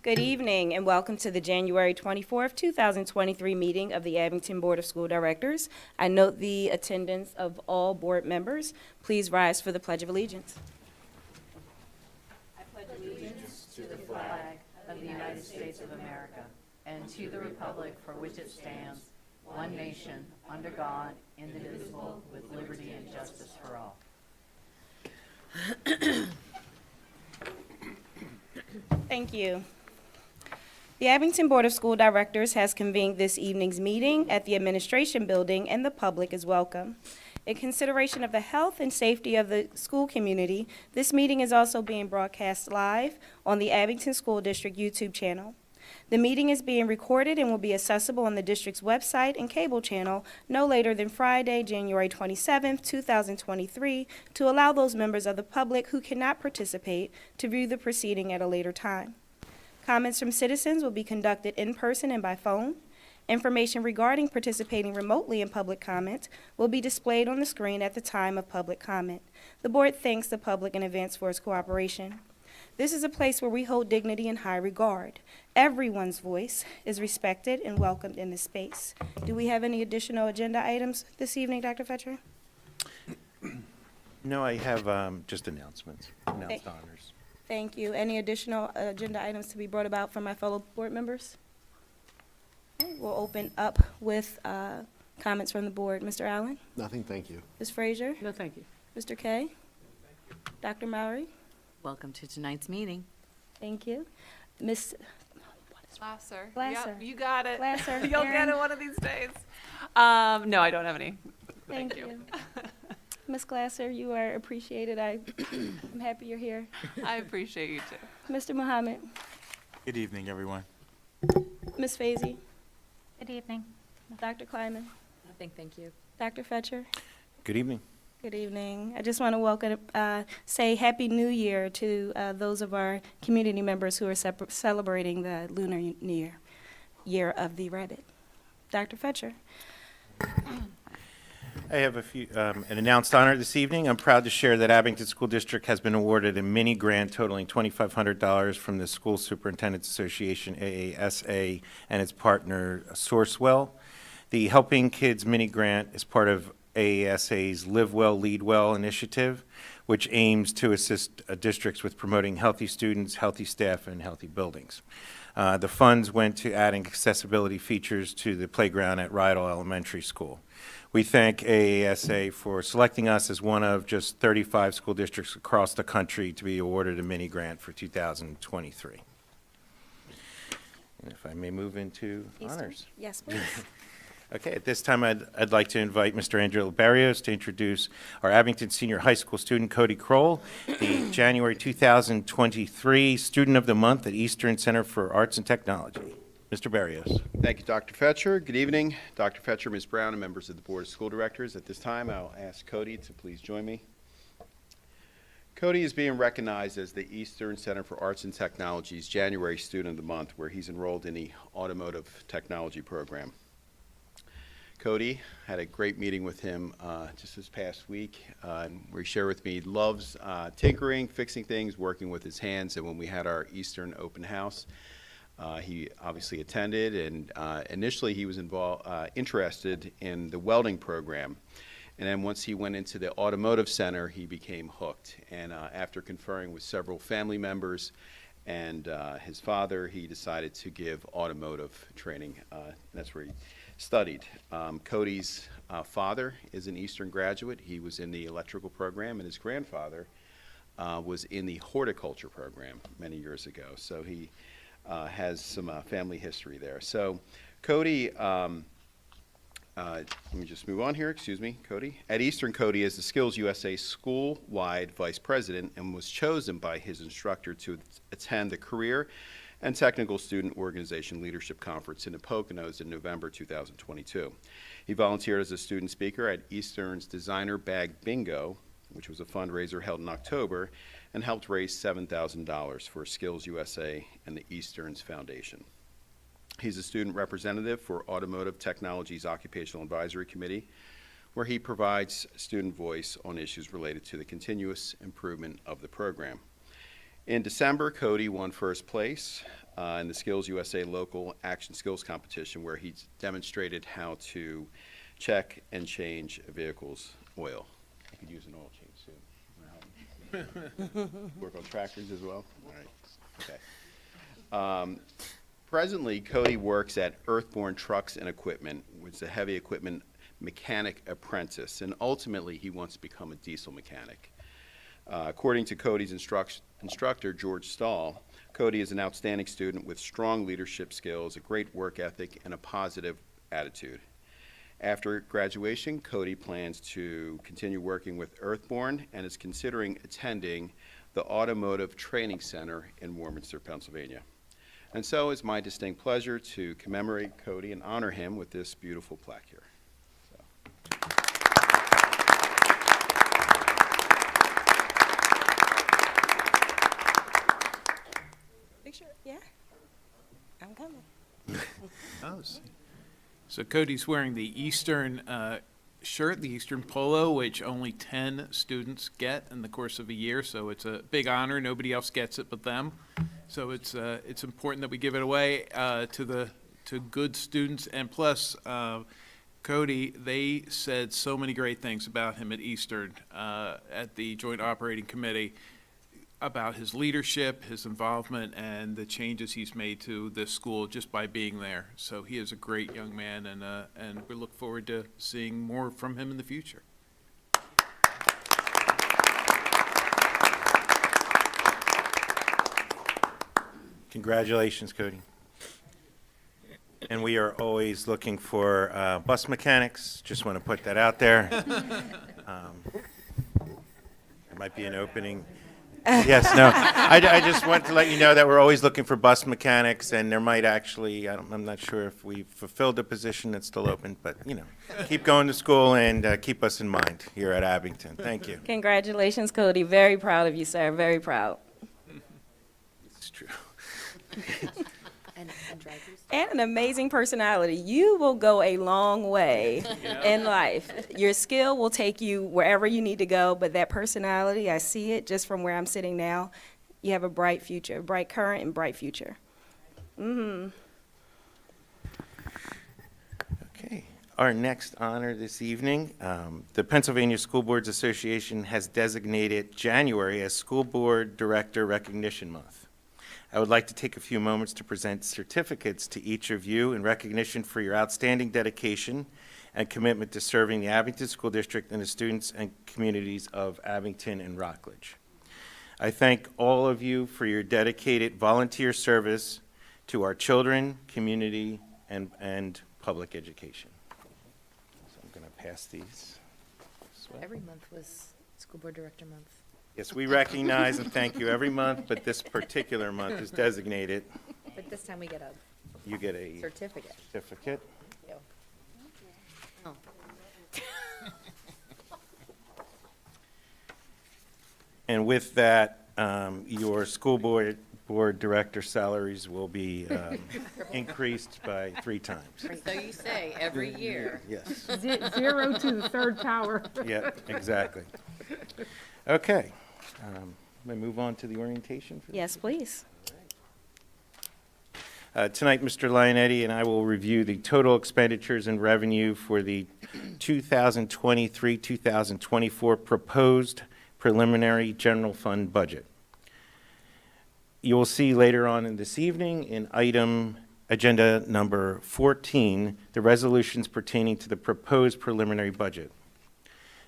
Good evening and welcome to the January 24th, 2023 meeting of the Abington Board of School Directors. I note the attendance of all board members. Please rise for the Pledge of Allegiance. I pledge allegiance to the flag of the United States of America and to the republic for which it stands, one nation, under God, indivisible, with liberty and justice for all. Thank you. The Abington Board of School Directors has convened this evening's meeting at the Administration Building, and the public is welcome. In consideration of the health and safety of the school community, this meeting is also being broadcast live on the Abington School District YouTube channel. The meeting is being recorded and will be accessible on the district's website and cable channel no later than Friday, January 27th, 2023, to allow those members of the public who cannot participate to view the proceeding at a later time. Comments from citizens will be conducted in person and by phone. Information regarding participating remotely in public comment will be displayed on the screen at the time of public comment. The board thanks the public in advance for its cooperation. This is a place where we hold dignity in high regard. Everyone's voice is respected and welcomed in this space. Do we have any additional agenda items this evening, Dr. Fetcher? No, I have just announcements, announced honors. Thank you. Any additional agenda items to be brought about from my fellow board members? Okay, we'll open up with comments from the board. Mr. Allen? Nothing, thank you. Ms. Frazier? No, thank you. Mr. Kay? Dr. Mowry? Welcome to tonight's meeting. Thank you. Ms. Glasser. Glasser. Yep, you got it. Glasser. You'll Aaron? get it one of these days. No, I don't have any. Thank you. Ms. Glasser, you are appreciated. I'm happy you're here. I appreciate you too. Mr. Muhammad? Good evening, everyone. Ms. Fazy? Good evening. Dr. Kleiman? Nothing, thank you. Dr. Fetcher? Good evening. Good evening. I just want to say Happy New Year to those of our community members who are celebrating the Lunar New Year of the Rabbit. Dr. Fetcher? I have an announced honor this evening. I'm proud to share that Abington School District has been awarded a mini grant totaling $2,500 from the School Superintendents Association, AASA, and its partner, Sourcewell. The Helping Kids mini grant is part of AASA's Live Well, Lead Well initiative, which aims to assist districts with promoting healthy students, healthy staff, and healthy buildings. The funds went to adding accessibility features to the playground at Rydell Elementary School. We thank AASA for selecting us as one of just 35 school districts across the country to be awarded a mini grant for 2023. And if I may move into honors. Yes, please. Okay, at this time, I'd like to invite Mr. Angelo Barrios to introduce our Abington Senior High School student, Cody Kroll, the January 2023 Student of the Month at Eastern Center for Arts and Technology. Mr. Barrios. Thank you, Dr. Fetcher. Good evening, Dr. Fetcher, Ms. Brown, and members of the Board of School Directors. At this time, I'll ask Cody to please join me. Cody is being recognized as the Eastern Center for Arts and Technology's January Student of the Month, where he's enrolled in the Automotive Technology program. Cody had a great meeting with him just this past week, where he shared with me he loves tinkering, fixing things, working with his hands, and when we had our Eastern open house, he obviously attended, and initially he was interested in the welding program. And then once he went into the automotive center, he became hooked. And after conferring with several family members and his father, he decided to give automotive training. That's where he studied. Cody's father is an Eastern graduate. He was in the electrical program, and his grandfather was in the horticulture program many years ago. So he has some family history there. So Cody, let me just move on here, excuse me, Cody. At Eastern, Cody is the Skills USA school-wide vice president and was chosen by his instructor to attend the Career and Technical Student Organization Leadership Conference in the Poconos in November 2022. He volunteered as a student speaker at Eastern's Designer Bag Bingo, which was a fundraiser held in October, and helped raise $7,000 for Skills USA and the Easterns Foundation. He's a student representative for Automotive Technology's Occupational Advisory Committee, where he provides student voice on issues related to the continuous improvement of the program. In December, Cody won first place in the Skills USA Local Action Skills Competition, where he demonstrated how to check and change a vehicle's oil. I could use an oil change soon. Work on tractors as well? All right, okay. Presently, Cody works at Earthborne Trucks and Equipment, which is a heavy equipment mechanic apprentice, and ultimately he wants to become a diesel mechanic. According to Cody's instructor, George Stahl, Cody is an outstanding student with strong leadership skills, a great work ethic, and a positive attitude. After graduation, Cody plans to continue working with Earthborne and is considering attending the Automotive Training Center in Warminster, Pennsylvania. And so it's my distinct pleasure to commemorate Cody and honor him with this beautiful plaque here. Picture, yeah. I'm coming. So Cody's wearing the Eastern shirt, the Eastern polo, which only 10 students get in the course of a year. So it's a big honor. Nobody else gets it but them. So it's important that we give it away to good students. And plus, Cody, they said so many great things about him at Eastern at the Joint Operating Committee, about his leadership, his involvement, and the changes he's made to this school just by being there. So he is a great young man, and we look forward to seeing more from him in the future. Congratulations, Cody. And we are always looking for bus mechanics. Just want to put that out there. There might be an opening. Yes, no. I just want to let you know that we're always looking for bus mechanics, and there might actually, I'm not sure if we've fulfilled the position that's still open, but, keep going to school and keep us in mind here at Abington. Thank you. Congratulations, Cody. Very proud of you, sir. Very proud. It's true. And an amazing personality. You will go a long way in life. Your skill will take you wherever you need to go, but that personality, I see it just from where I'm sitting now. You have a bright future, bright current and bright future. Okay. Our next honor this evening, the Pennsylvania School Boards Association has designated January as School Board Director Recognition Month. I would like to take a few moments to present certificates to each of you in recognition for your outstanding dedication and commitment to serving the Abington School District and the students and communities of Abington and Rockledge. I thank all of you for your dedicated volunteer service to our children, community, and public education. So I'm going to pass these. Every month was School Board Director Month. Yes, we recognize and thank you every month, but this particular month is designated. But this time we get a You get a certificate. certificate. Thank you. Oh. And with that, your school board director salaries will be increased by 3 times. So you say every year. Yes. 0 to the third power. Yeah, exactly. Okay. May I move on to the orientation? For Yes, please. Tonight, Mr. Lionetti and I will review the total expenditures and revenue for the 2023-2024 proposed preliminary general fund budget. You will see later on in this evening in agenda number 14, the resolutions pertaining to the proposed preliminary budget.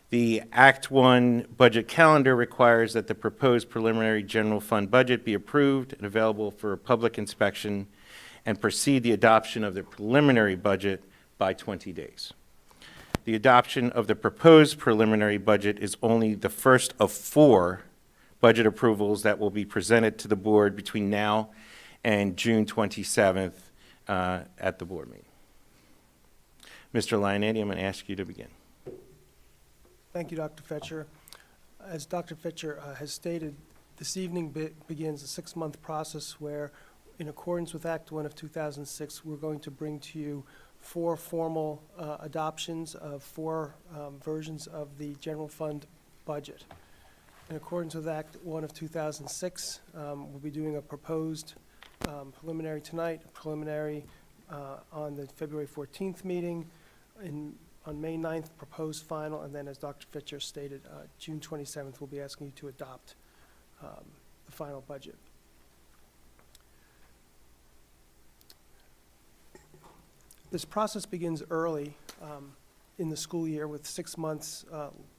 The Act 1 budget calendar requires that the proposed preliminary general fund budget be approved and available for public inspection and precede the adoption of the preliminary budget by 20 days. The adoption of the proposed preliminary budget is only the first of 4 budget approvals that will be presented to the board between now and June 27th at the board meeting. Mr. Lionetti, I'm going to ask you to begin. Thank you, Dr. Fetcher. As Dr. Fetcher has stated, this evening begins a 6-month process where, in accordance with Act 1 of 2006, we're going to bring to you 4 formal adoptions of 4 versions of the general fund budget. In accordance with Act 1 of 2006, we'll be doing a proposed preliminary tonight, a preliminary on the February 14th meeting, on May 9th, proposed final, and then, as Dr. Fitcher stated, June 27th, we'll be asking you to adopt the final budget. This process begins early in the school year with 6 months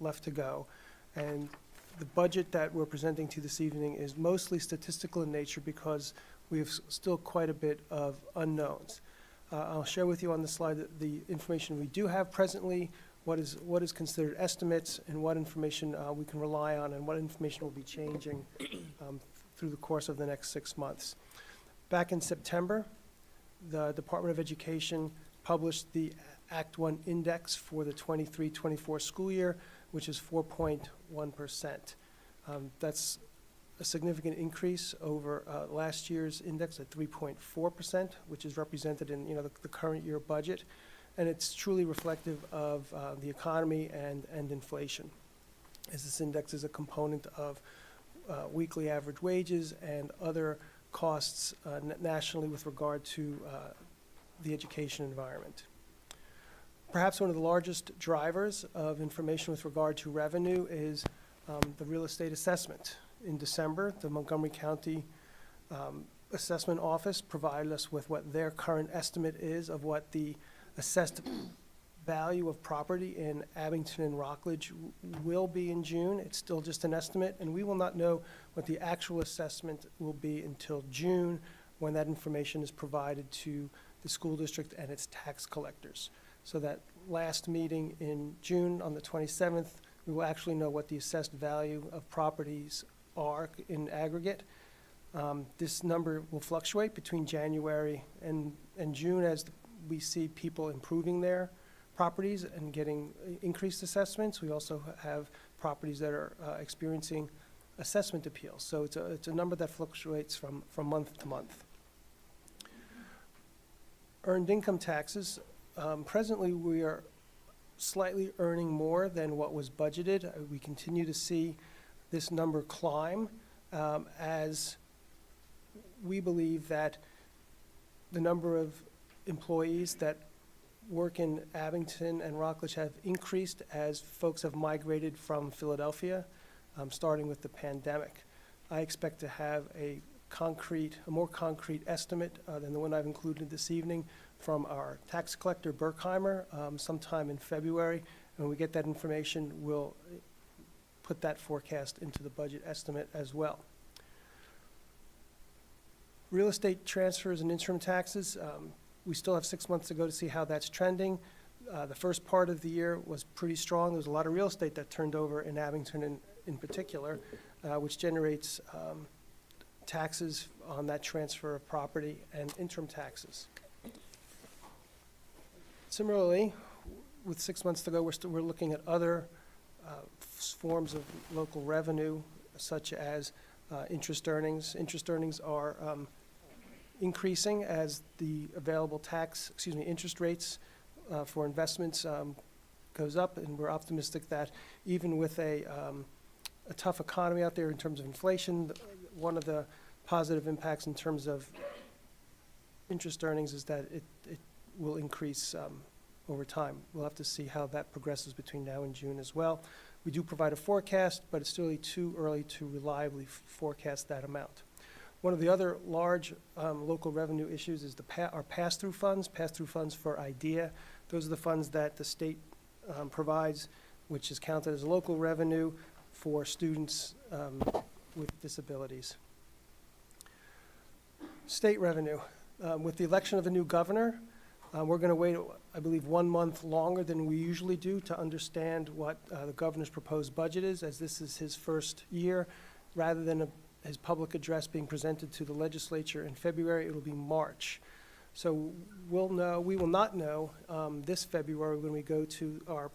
left to go, and the budget that we're presenting to this evening is mostly statistical in nature because we have still quite a bit of unknowns. I'll share with you on the slide the information we do have presently, what is considered estimates, and what information we can rely on, and what information will be changing through the course of the next 6 months. Back in September, the Department of Education published the Act 1 index for the 23-24 school year, which is 4.1%. That's a significant increase over last year's index at 3.4%, which is represented in the current year budget, and it's truly reflective of the economy and inflation, as this index is a component of weekly average wages and other costs nationally with regard to the education environment. Perhaps one of the largest drivers of information with regard to revenue is the real estate assessment. In December, the Montgomery County Assessment Office provided us with what their current estimate is of what the assessed value of property in Abington and Rockledge will be in June. It's still just an estimate, and we will not know what the actual assessment will be until June, when that information is provided to the school district and its tax collectors. So that last meeting in June, on the 27th, we will actually know what the assessed value of properties are in aggregate. This number will fluctuate between January and June as we see people improving their properties and getting increased assessments. We also have properties that are experiencing assessment appeals. So it's a number that fluctuates from month to month. Earned income taxes. Presently, we are slightly earning more than what was budgeted. We continue to see this number climb as we believe that the number of employees that work in Abington and Rockledge have increased as folks have migrated from Philadelphia, starting with the pandemic. I expect to have a more concrete estimate than the one I've included this evening from our tax collector, Berkheimer, sometime in February. And when we get that information, we'll put that forecast into the budget estimate as well. Real estate transfers and interim taxes, we still have 6 months to go to see how that's trending. The first part of the year was pretty strong. There was a lot of real estate that turned over in Abington in particular, which generates taxes on that transfer of property and interim taxes. Similarly, with 6 months to go, we're looking at other forms of local revenue, such as interest earnings. Interest earnings are increasing as the available interest rates for investments goes up, and we're optimistic that even with a tough economy out there in terms of inflation, one of the positive impacts in terms of interest earnings is that it will increase over time. We'll have to see how that progresses between now and June as well. We do provide a forecast, but it's really too early to reliably forecast that amount. One of the other large local revenue issues is our pass-through funds for IDEA. Those are the funds that the state provides, which is counted as local revenue for students with disabilities. State revenue. With the election of a new governor, we're going to wait, I believe, 1 month longer than we usually do to understand what the governor's proposed budget is, as this is his first year. Rather than his public address being presented to the legislature in February, it will be March. So we will not know this February when we go to our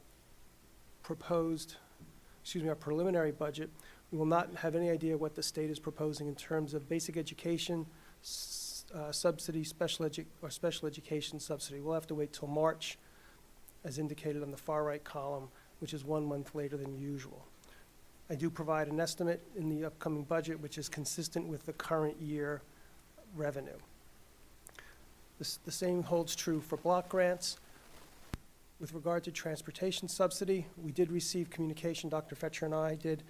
preliminary budget. We will not have any idea what the state is proposing in terms of basic education subsidy, special education subsidy. We'll have to wait till March, as indicated on the far right column, which is 1 month later than usual. I do provide an estimate in the upcoming budget, which is consistent with the current year revenue. The same holds true for block grants. With regard to transportation subsidy, we did receive communication, Dr. Fetcher and I did,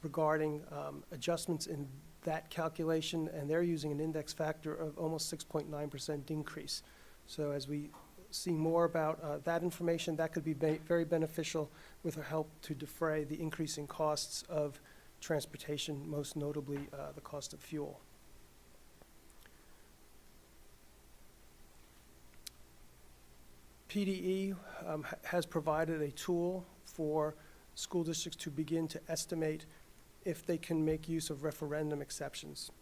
regarding adjustments in that calculation, and they're using an index factor of almost 6.9% increase. So as we see more about that information, that could be very beneficial with our help to defray the increasing costs of transportation, most notably the cost of fuel. PDE has provided a tool for school districts to begin to estimate if they can make use of referendum exceptions.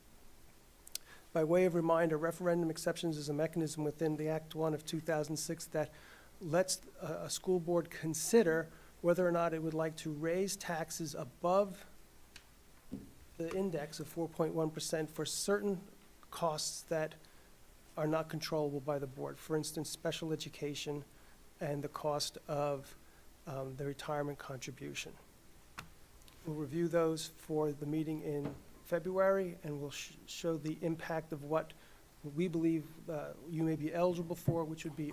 By way of reminder, referendum exceptions is a mechanism within the Act 1 of 2006 that lets a school board consider whether or not it would like to raise taxes above the index of 4.1% for certain costs that are not controllable by the board. For instance, special education and the cost of the retirement contribution. We'll review those for the meeting in February, and we'll show the impact of what we believe you may be eligible for, which would be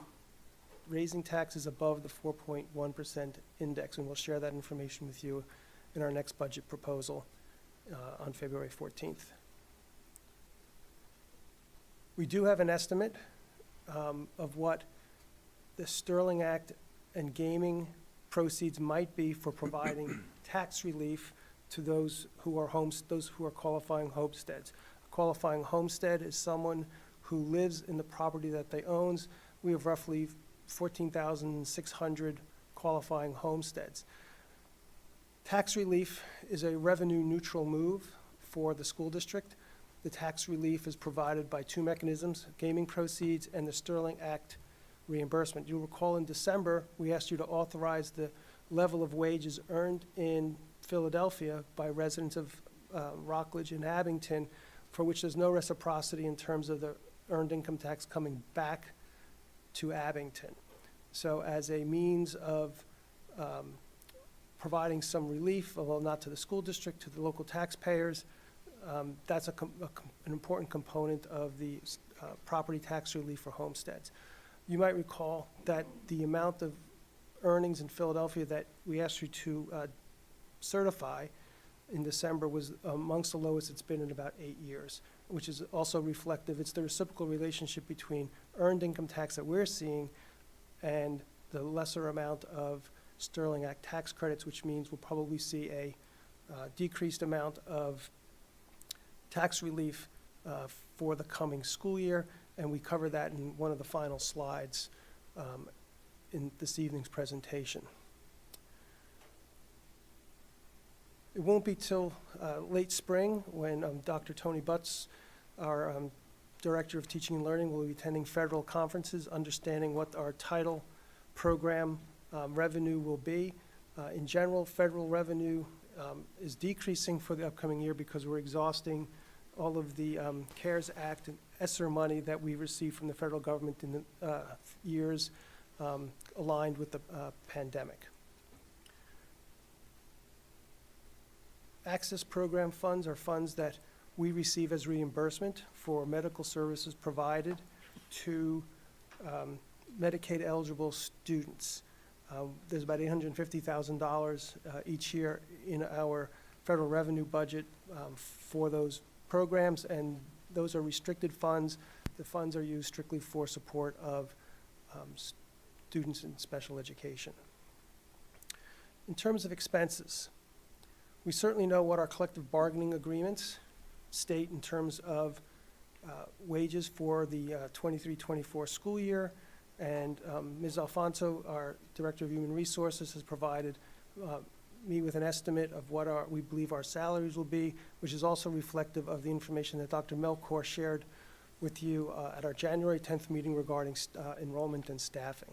raising taxes above the 4.1% index, and we'll share that information with you in our next budget proposal on February 14th. We do have an estimate of what the Sterling Act and gaming proceeds might be for providing tax relief to those who are qualifying homesteads. A qualifying homestead is someone who lives in the property that they owns. We have roughly 14,600 qualifying homesteads. Tax relief is a revenue neutral move for the school district. The tax relief is provided by two mechanisms, gaming proceeds and the Sterling Act reimbursement. You'll recall in December, we asked you to authorize the level of wages earned in Philadelphia by residents of Rockledge and Abington, for which there's no reciprocity in terms of the earned income tax coming back to Abington. So as a means of providing some relief, although not to the school district, to the local taxpayers, that's an important component of the property tax relief for homesteads. You might recall that the amount of earnings in Philadelphia that we asked you to certify in December was amongst the lowest it's been in about 8 years, which is also reflective. It's the reciprocal relationship between earned income tax that we're seeing and the lesser amount of Sterling Act tax credits, which means we'll probably see a decreased amount of tax relief for the coming school year, and we cover that in one of the final slides in this evening's presentation. It won't be till late spring when Dr. Tony Butts, our Director of Teaching and Learning, will be attending federal conferences, understanding what our title program revenue will be. In general, federal revenue is decreasing for the upcoming year because we're exhausting all of the CARES Act and ESSER money that we received from the federal government in the years aligned with the pandemic. Access program funds are funds that we receive as reimbursement for medical services provided to Medicaid eligible students. There's about $850,000 each year in our federal revenue budget for those programs, and those are restricted funds. The funds are used strictly for support of students in special education. In terms of expenses, we certainly know what our collective bargaining agreements state in terms of wages for the 23-24 school year, and Ms. Alfonso, our Director of Human Resources, has provided me with an estimate of what we believe our salaries will be, which is also reflective of the information that Dr. Melchor shared with you at our January 10th meeting regarding enrollment and staffing.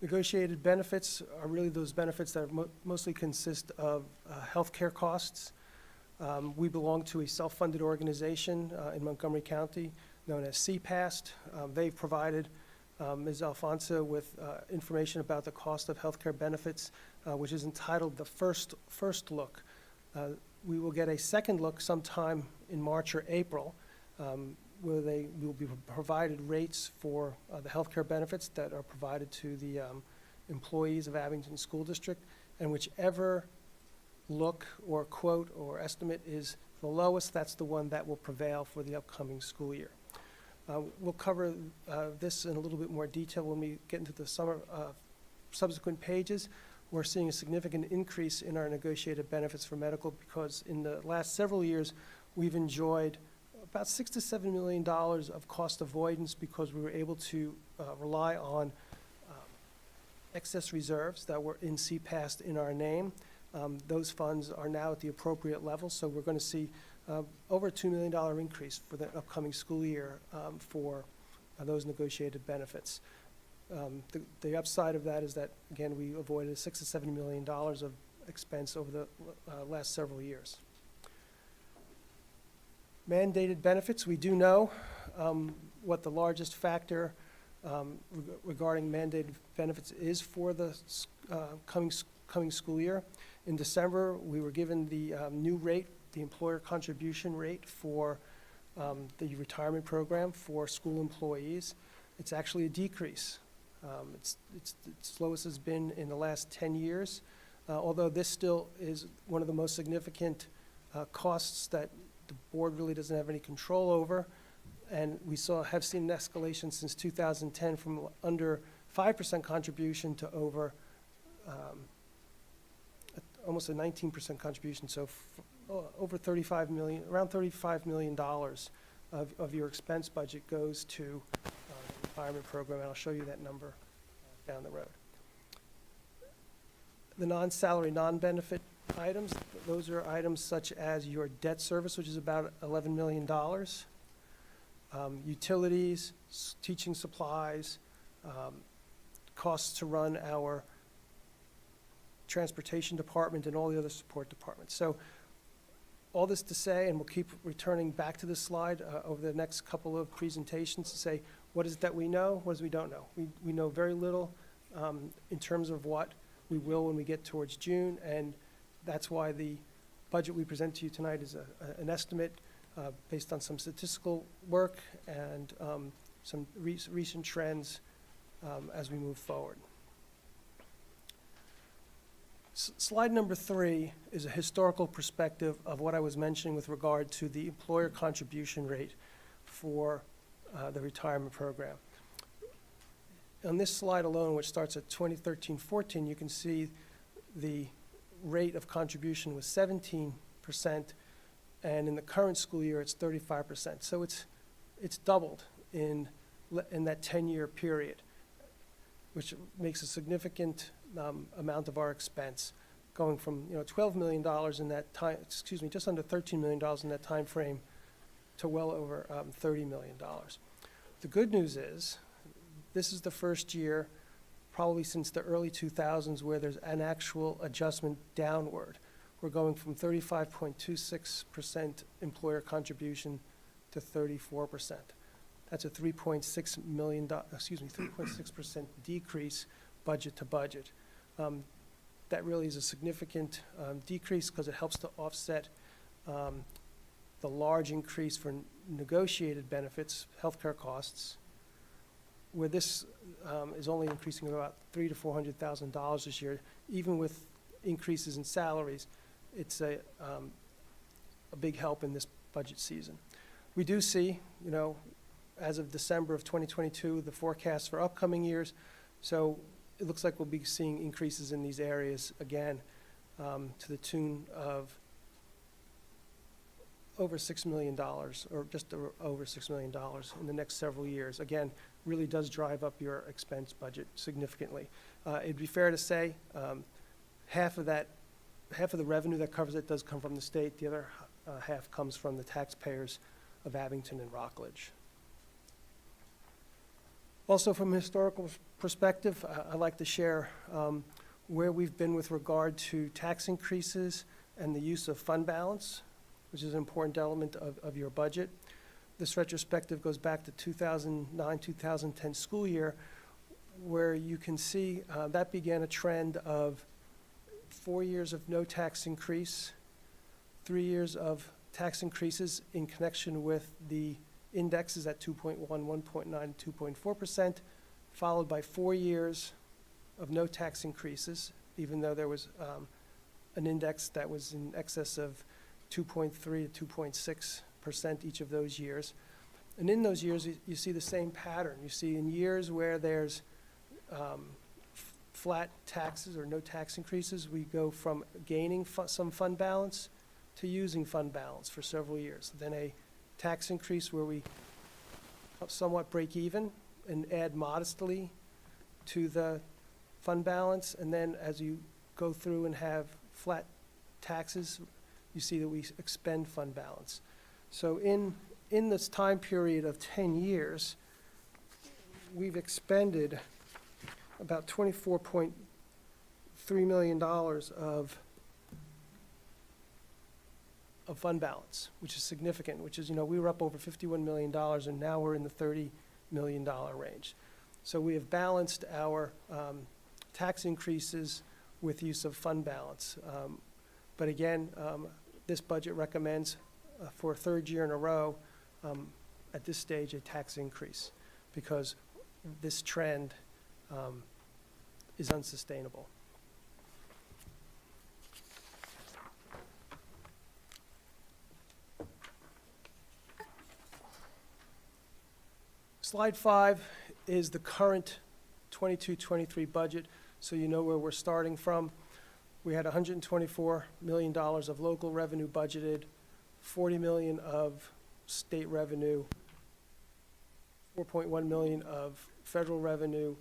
Negotiated benefits are really those benefits that mostly consist of healthcare costs. We belong to a self-funded organization in Montgomery County known as CPAST. They've provided Ms. Alfonso with information about the cost of healthcare benefits, which is entitled The First Look. We will get a second look sometime in March or April, where they will be provided rates for the healthcare benefits that are provided to the employees of Abington School District, and whichever look or quote or estimate is the lowest, that's the one that will prevail for the upcoming school year. We'll cover this in a little bit more detail when we get into the subsequent pages. We're seeing a significant increase in our negotiated benefits for medical because in the last several years, we've enjoyed about $6 to $7 million of cost avoidance because we were able to rely on excess reserves that were in CPAST in our name. Those funds are now at the appropriate level, so we're going to see over a $2 million increase for the upcoming school year for those negotiated benefits. The upside of that is that, again, we avoided $6 to $7 million of expense over the last several years. Mandated benefits, we do know what the largest factor regarding mandated benefits is for the coming school year. In December, we were given the new rate, the employer contribution rate for the retirement program for school employees. It's actually a decrease. It's the lowest it's been in the last 10 years, although this still is one of the most significant costs that the board really doesn't have any control over. And we have seen an escalation since 2010 from under 5% contribution to over almost a 19% contribution. So over $35 million, around $35 million of your expense budget goes to the retirement program, and I'll show you that number down the road. The non-salary, non-benefit items, those are items such as your debt service, which is about $11 million, utilities, teaching supplies, costs to run our transportation department and all the other support departments. So all this to say, and we'll keep returning back to this slide over the next couple of presentations to say, what is it that we know, what is it we don't know? We know very little in terms of what we will when we get towards June, and that's why the budget we present to you tonight is an estimate based on some statistical work and some recent trends as we move forward. Slide number 3 is a historical perspective of what I was mentioning with regard to the employer contribution rate for the retirement program. On this slide alone, which starts at 2013-14, you can see the rate of contribution was 17%, and in the current school year, it's 35%. So it's doubled in that 10-year period, which makes a significant amount of our expense, going from $12 million in that time, just under $13 million in that time frame, to well over $30 million. The good news is, this is the first year, probably since the early 2000s, where there's an actual adjustment downward. We're going from 35.26% employer contribution to 34%. That's a $3.6% decrease budget to budget. That really is a significant decrease because it helps to offset the large increase for negotiated benefits, healthcare costs, where this is only increasing about $300,000 to $400,000 this year. Even with increases in salaries, it's a big help in this budget season. We do see, as of December of 2022, the forecast for upcoming years. So it looks like we'll be seeing increases in these areas again to the tune of over $6 million, or just over $6 million in the next several years. Again, really does drive up your expense budget significantly. It'd be fair to say half of the revenue that covers it does come from the state. The other half comes from the taxpayers of Abington and Rockledge. Also, from a historical perspective, I'd like to share where we've been with regard to tax increases and the use of fund balance, which is an important element of your budget. This retrospective goes back to 2009-2010 school year, where you can see that began a trend of 4 years of no tax increase, 3 years of tax increases in connection with the indexes at 2.1, 1.9, 2.4%, followed by 4 years of no tax increases, even though there was an index that was in excess of 2.3 to 2.6% each of those years. And in those years, you see the same pattern. You see in years where there's flat taxes or no tax increases, we go from gaining some fund balance to using fund balance for several years. Then a tax increase where we somewhat break even and add modestly to the fund balance. And then as you go through and have flat taxes, you see that we expend fund balance. So in this time period of 10 years, we've expended about $24.3 million of fund balance, which is significant, which is, we were up over $51 million, and now we're in the $30 million range. So we have balanced our tax increases with use of fund balance. But again, this budget recommends for a third year in a row, at this stage, a tax increase, because this trend is unsustainable. Slide 5 is the current 22-23 budget, so you know where we're starting from. We had $124 million of local revenue budgeted, $40 million of state revenue, $4.1 million of federal revenue,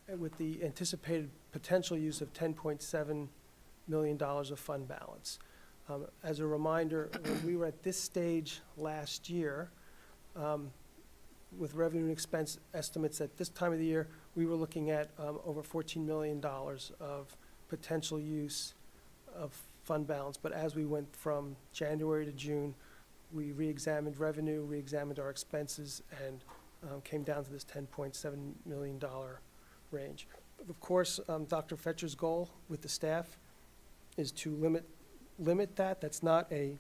and with the anticipated potential use of $10.7 million of fund balance. As a reminder, when we were at this stage last year, with revenue and expense estimates at this time of the year, we were looking at over $14 million of potential use of fund balance. But as we went from January to June, we re-examined revenue, re-examined our expenses, and came down to this $10.7 million range. But of course, Dr. Fetcher's goal with the staff is to limit that. That's not a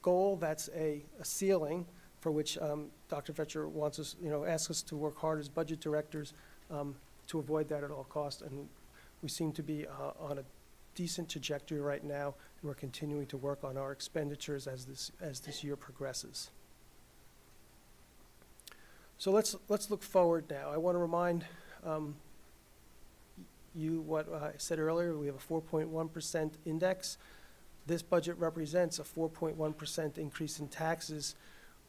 goal, that's a ceiling for which Dr. Fetcher wants us, asks us to work hard as budget directors to avoid that at all costs. And we seem to be on a decent trajectory right now, and we're continuing to work on our expenditures as this year progresses. So let's look forward now. I want to remind you what I said earlier. We have a 4.1% index. This budget represents a 4.1% increase in taxes,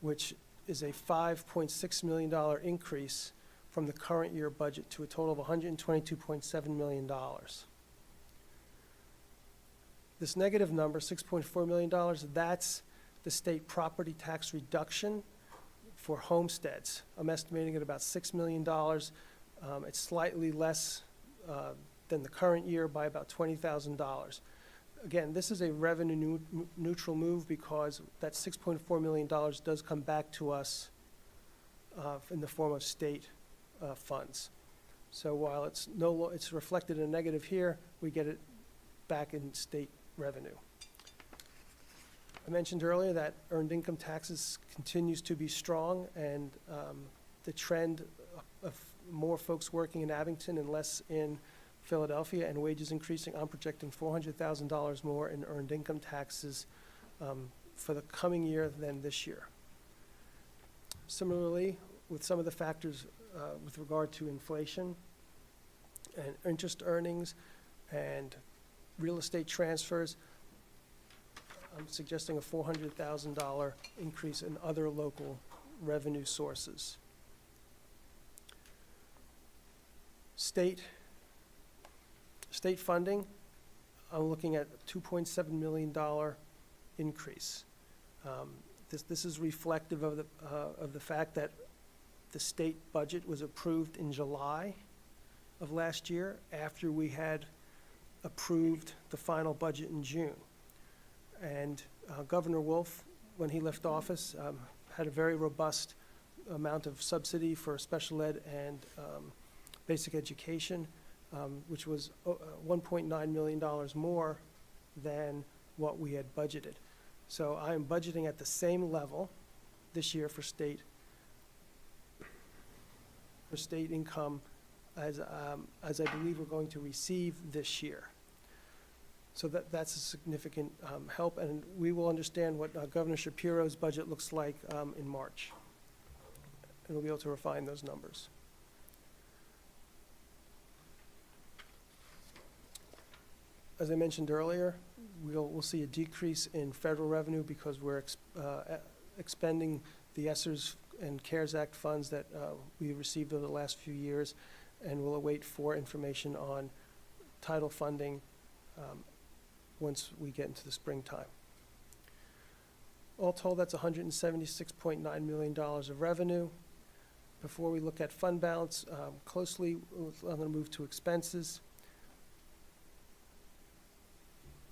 which is a $5.6 million increase from the current year budget to a total of $122.7 million. This negative number, $6.4 million, that's the state property tax reduction for homesteads. I'm estimating at about $6 million. It's slightly less than the current year by about $20,000. Again, this is a revenue neutral move because that $6.4 million does come back to us in the form of state funds. So while it's reflected in a negative here, we get it back in state revenue. I mentioned earlier that earned income taxes continues to be strong, and the trend of more folks working in Abington and less in Philadelphia and wages increasing, I'm projecting $400,000 more in earned income taxes for the coming year than this year. Similarly, with some of the factors with regard to inflation and interest earnings and real estate transfers, I'm suggesting a $400,000 increase in other local revenue sources. State funding, I'm looking at a $2.7 million increase. This is reflective of the fact that the state budget was approved in July of last year after we had approved the final budget in June. And Governor Wolf when he left office, had a very robust amount of subsidy for special ed and basic education, which was $1.9 million more than what we had budgeted. So I am budgeting at the same level this year for state income as I believe we're going to receive this year. So that's a significant help, and we will understand what Governor Shapiro's budget looks like in March. And we'll be able to refine those numbers. As I mentioned earlier, we'll see a decrease in federal revenue because we're expending the ESSERS and CARES Act funds that we received over the last few years, and we'll await for information on title funding once we get into the springtime. All told, that's $176.9 million of revenue. Before we look at fund balance closely, I'm going to move to expenses.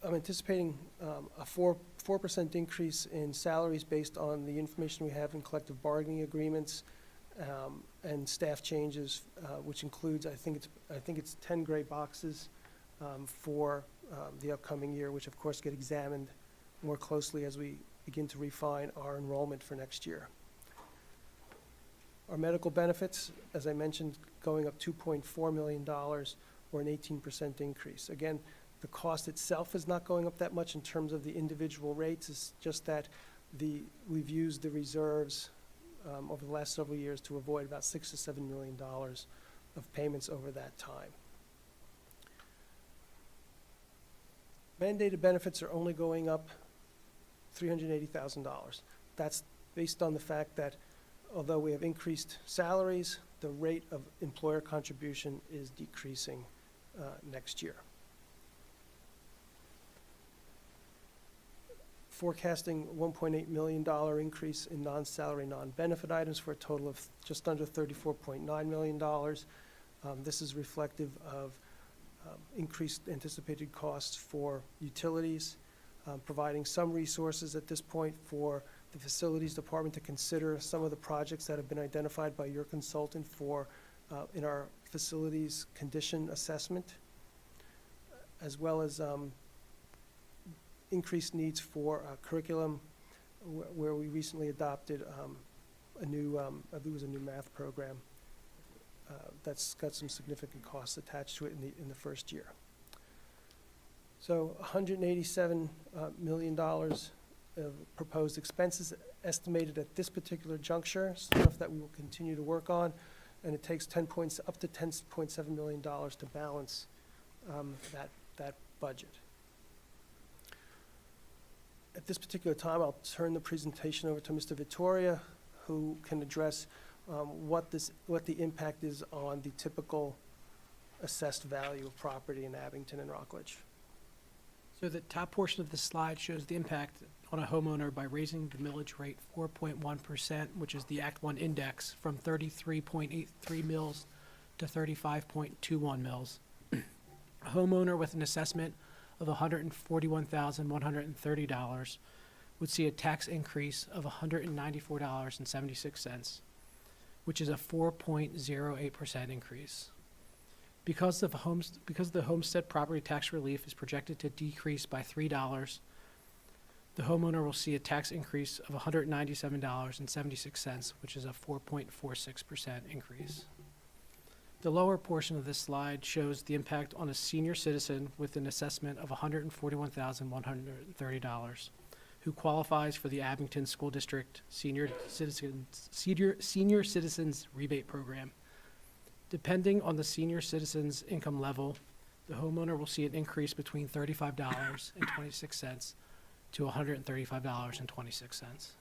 I'm anticipating a 4% increase in salaries based on the information we have in collective bargaining agreements and staff changes, which includes, I think it's 10 gray boxes for the upcoming year, which of course get examined more closely as we begin to refine our enrollment for next year. Our medical benefits, as I mentioned, going up $2.4 million, or an 18% increase. Again, the cost itself is not going up that much in terms of the individual rates. It's just that we've used the reserves over the last several years to avoid about $6 to $7 million of payments over that time. Mandated benefits are only going up $380,000. That's based on the fact that although we have increased salaries, the rate of employer contribution is decreasing next year. Forecasting $1.8 million increase in non-salary, non-benefit items for a total of just under $34.9 million. This is reflective of increased anticipated costs for utilities, providing some resources at this point for the facilities department to consider some of the projects that have been identified by your consultant for in our facilities condition assessment, as well as increased needs for curriculum, where we recently adopted a new, I believe it was a new math program that's got some significant costs attached to it in the first year. So $187 million of proposed expenses estimated at this particular juncture, stuff that we will continue to work on, and it takes up to $10.7 million to balance that budget. At this particular time, I'll turn the presentation over to Mr. Vittoria, who can address what the impact is on the typical assessed value of property in Abington and Rockledge. So the top portion of the slide shows the impact on a homeowner by raising the millage rate 4.1%, which is the Act 1 index, from 33.83 mils to 35.21 mils. A homeowner with an assessment of $141,130 would see a tax increase of $194.76, which is a 4.08% increase. Because the homestead property tax relief is projected to decrease by $3, the homeowner will see a tax increase of $197.76, which is a 4.46% increase. The lower portion of this slide shows the impact on a senior citizen with an assessment of $141,130, who qualifies for the Abington School District Senior Citizens Rebate Program. Depending on the senior citizen's income level, the homeowner will see an increase between $35.26 to $135.26.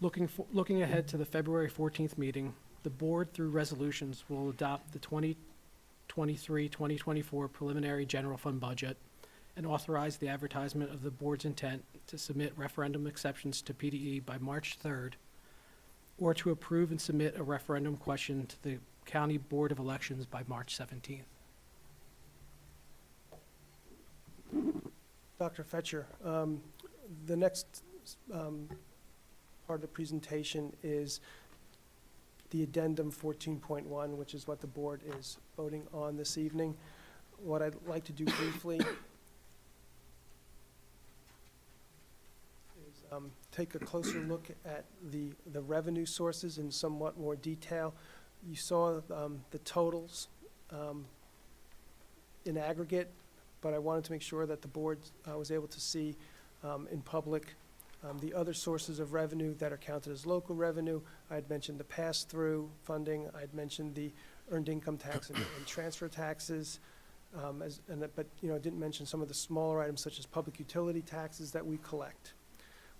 Looking ahead to the February 14th meeting, the board, through resolutions, will adopt the 2023-2024 preliminary general fund budget and authorize the advertisement of the board's intent to submit referendum exceptions to PDE by March 3rd, or to approve and submit a referendum question to the County Board of Elections by March 17th. Dr. Fetcher, the next part of the presentation is the addendum 14.1, which is what the board is voting on this evening. What I'd like to do briefly is take a closer look at the revenue sources in somewhat more detail. You saw the totals in aggregate, but I wanted to make sure that the board was able to see in public the other sources of revenue that are counted as local revenue. I had mentioned the pass-through funding. I had mentioned the earned income tax and transfer taxes. But I didn't mention some of the smaller items such as public utility taxes that we collect.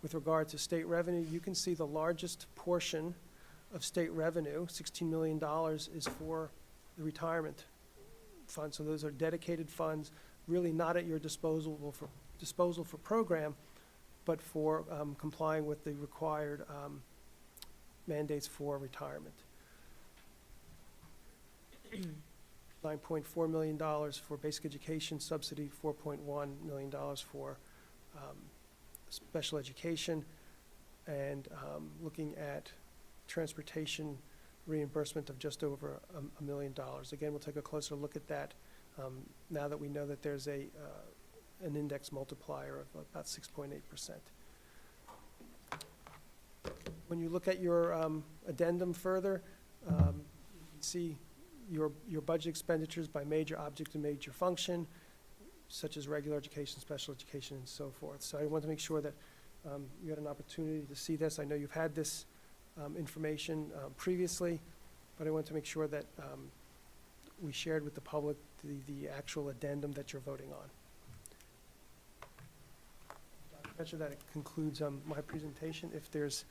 With regard to state revenue, you can see the largest portion of state revenue, $16 million, is for the retirement fund. So those are dedicated funds, really not at your disposal for program, but for complying with the required mandates for retirement. $9.4 million for basic education subsidy, $4.1 million for special education, and looking at transportation reimbursement of just over $1 million. Again, we'll take a closer look at that now that we know that there's an index multiplier of about 6.8%. When you look at your addendum further, you can see your budget expenditures by major object and major function, such as regular education, special education, and so forth. So I want to make sure that you had an opportunity to see this. I know you've had this information previously, but I want to make sure that we shared with the public the actual addendum that you're voting on. Dr. Fetcher, that concludes my presentation. If there's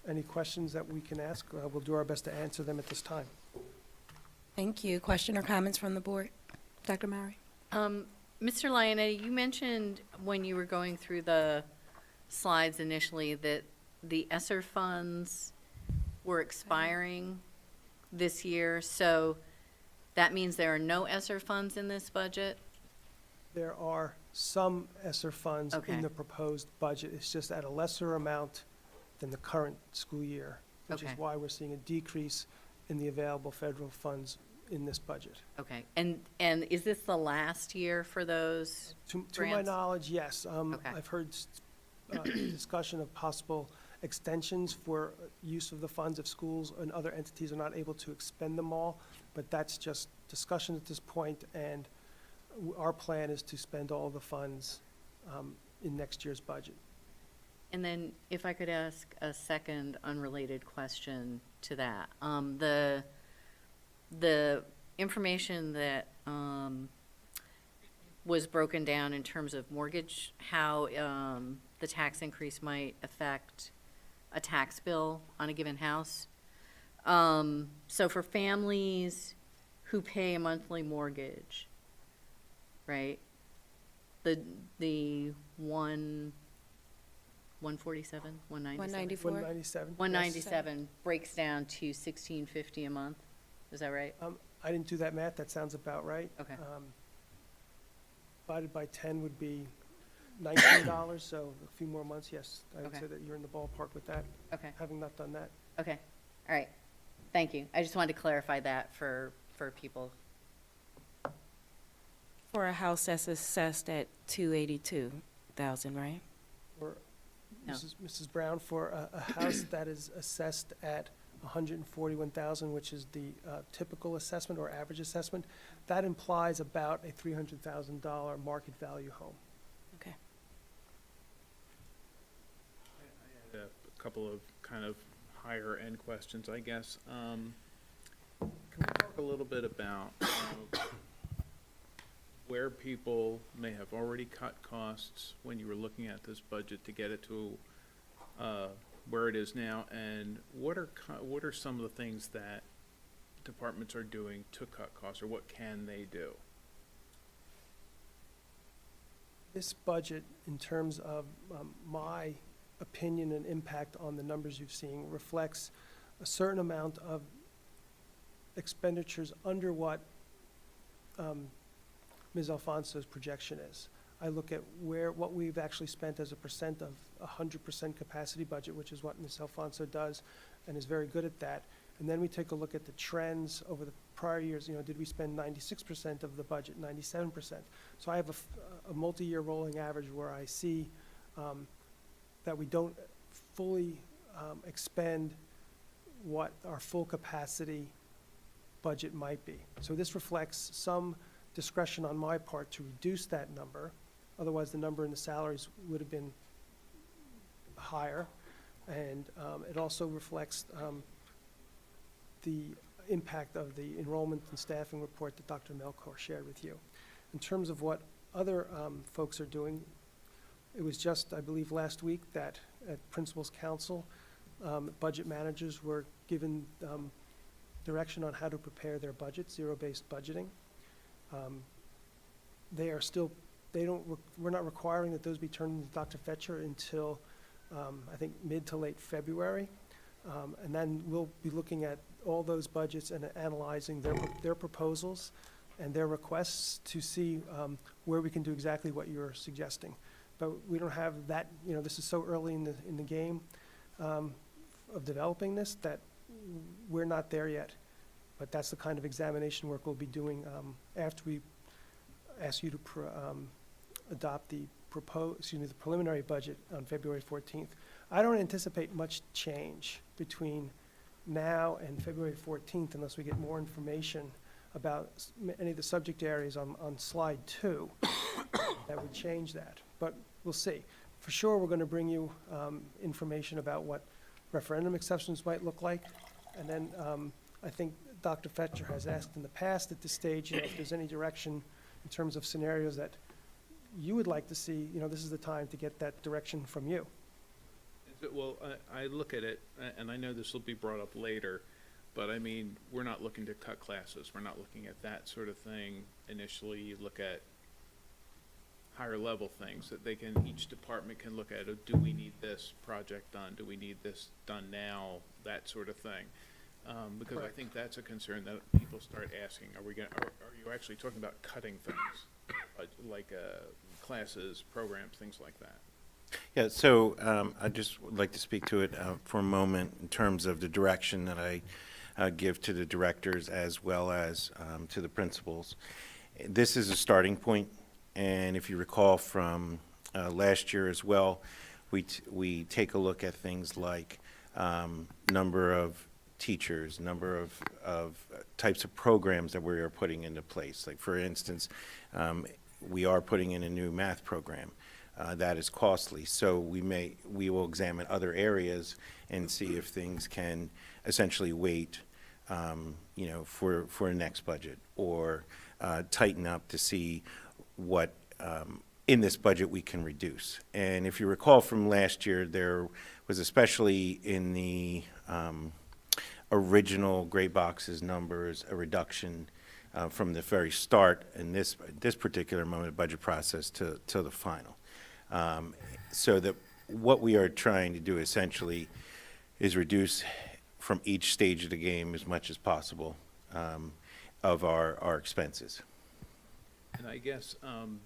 any questions that we can ask, we'll do our best to answer them at this time. Thank you. Question or comments from the board? Dr. Mowry? Mr. Lionetti, you mentioned when you were going through the slides initially that the ESSER funds were expiring this year, so that means there are no ESSER funds in this budget? There are some ESSER funds Okay. in the proposed budget. It's just at a lesser amount than the current school year, which is Okay. why we're seeing a decrease in the available federal funds in this budget. Okay, and is this the last year for those? To my Grants? knowledge, yes. Okay. I've heard discussion of possible extensions for use of the funds if schools and other entities are not able to expend them all, but that's just discussion at this point, and our plan is to spend all the funds in next year's budget. And then if I could ask a second unrelated question to that. The information that was broken down in terms of mortgage, how the tax increase might affect a tax bill on a given house. So for families who pay a monthly mortgage, right? The 147, 197? 194. 197? 197 breaks down to $16.50 a month. Is that right? I didn't do that math. That sounds about right. Okay. Divided by 10 would be $19, so a few more months, yes. I would Okay. say that you're in the ballpark with that, Okay. having not done that. Okay. All right. Thank you. I just wanted to clarify that for people. For a house that's assessed at $282,000, right? For No. Mrs. Brown, for a house that is assessed at $141,000, which is the typical assessment or average assessment, that implies about a $300,000 market value home. Okay. I had a couple of kind of higher end questions, I guess. Can we talk a little bit about where people may have already cut costs when you were looking at this budget to get it to where it is now, and what are some of the things that departments are doing to cut costs, or what can they do? This budget, in terms of my opinion and impact on the numbers you've seen, reflects a certain amount of expenditures under what Ms. Alfonso's projection is. I look at what we've actually spent as a percent of 100% capacity budget, which is what Ms. Alfonso does and is very good at that. And then we take a look at the trends over the prior years. Did we spend 96% of the budget, 97%? So I have a multi-year rolling average where I see that we don't fully expend what our full capacity budget might be. So this reflects some discretion on my part to reduce that number. Otherwise, the number in the salaries would have been higher. And it also reflects the impact of the enrollment and staffing report that Dr. Melkor shared with you. In terms of what other folks are doing, it was just, I believe, last week that at Principals Council, budget managers were given direction on how to prepare their budget, zero-based budgeting. We're not requiring that those be turned to Dr. Fetcher until, I think, mid to late February. And then we'll be looking at all those budgets and analyzing their proposals and their requests to see where we can do exactly what you're suggesting. But we don't have that, this is so early in the game of developing this that we're not there yet. But that's the kind of examination work we'll be doing after we ask you to adopt the preliminary budget on February 14th. I don't anticipate much change between now and February 14th unless we get more information about any of the subject areas on slide 2 that would change that. But we'll see. For sure, we're going to bring you information about what referendum exceptions might look like. And then I think Dr. Fetcher has asked in the past at this stage if there's any direction in terms of scenarios that you would like to see. This is the time to get that direction from you. Well, I look at it, and I know this will be brought up later, but I mean, we're not looking to cut classes. We're not looking at that sort of thing. Initially, you look at higher level things that each department can look at. Do we need this project done? Do we need this done now? That sort of thing. Because I think that's a concern that people start asking. Are you actually talking about cutting things, like classes, programs, things like that? Yeah, so I just would like to speak to it for a moment in terms of the direction that I give to the directors as well as to the principals. This is a starting point, and if you recall from last year as well, we take a look at things like number of teachers, number of types of programs that we are putting into place. Like, for instance, we are putting in a new math program. That is costly, so we will examine other areas and see if things can essentially wait, for the next budget, or tighten up to see what in this budget we can reduce. And if you recall from last year, there was, especially in the original gray boxes numbers, a reduction from the very start in this particular moment of budget process to the final. So that what we are trying to do essentially is reduce from each stage of the game as much as possible of our expenses. And I guess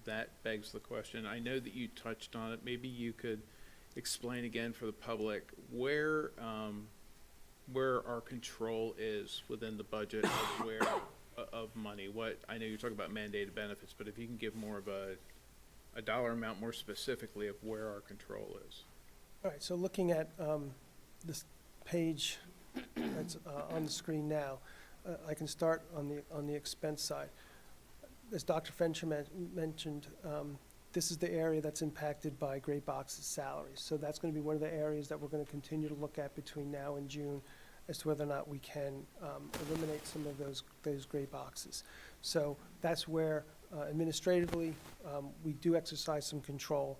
that begs the question. I know that you touched on it. Maybe you could explain again for the public where our control is within the budget of money. I know you're talking about mandated benefits, but if you can give more of a dollar amount more specifically of where our control is. All right, so looking at this page that's on the screen now, I can start on the expense side. As Dr. Fencher mentioned, this is the area that's impacted by gray boxes salaries. So that's going to be one of the areas that we're going to continue to look at between now and June as to whether or not we can eliminate some of those gray boxes. So that's where administratively we do exercise some control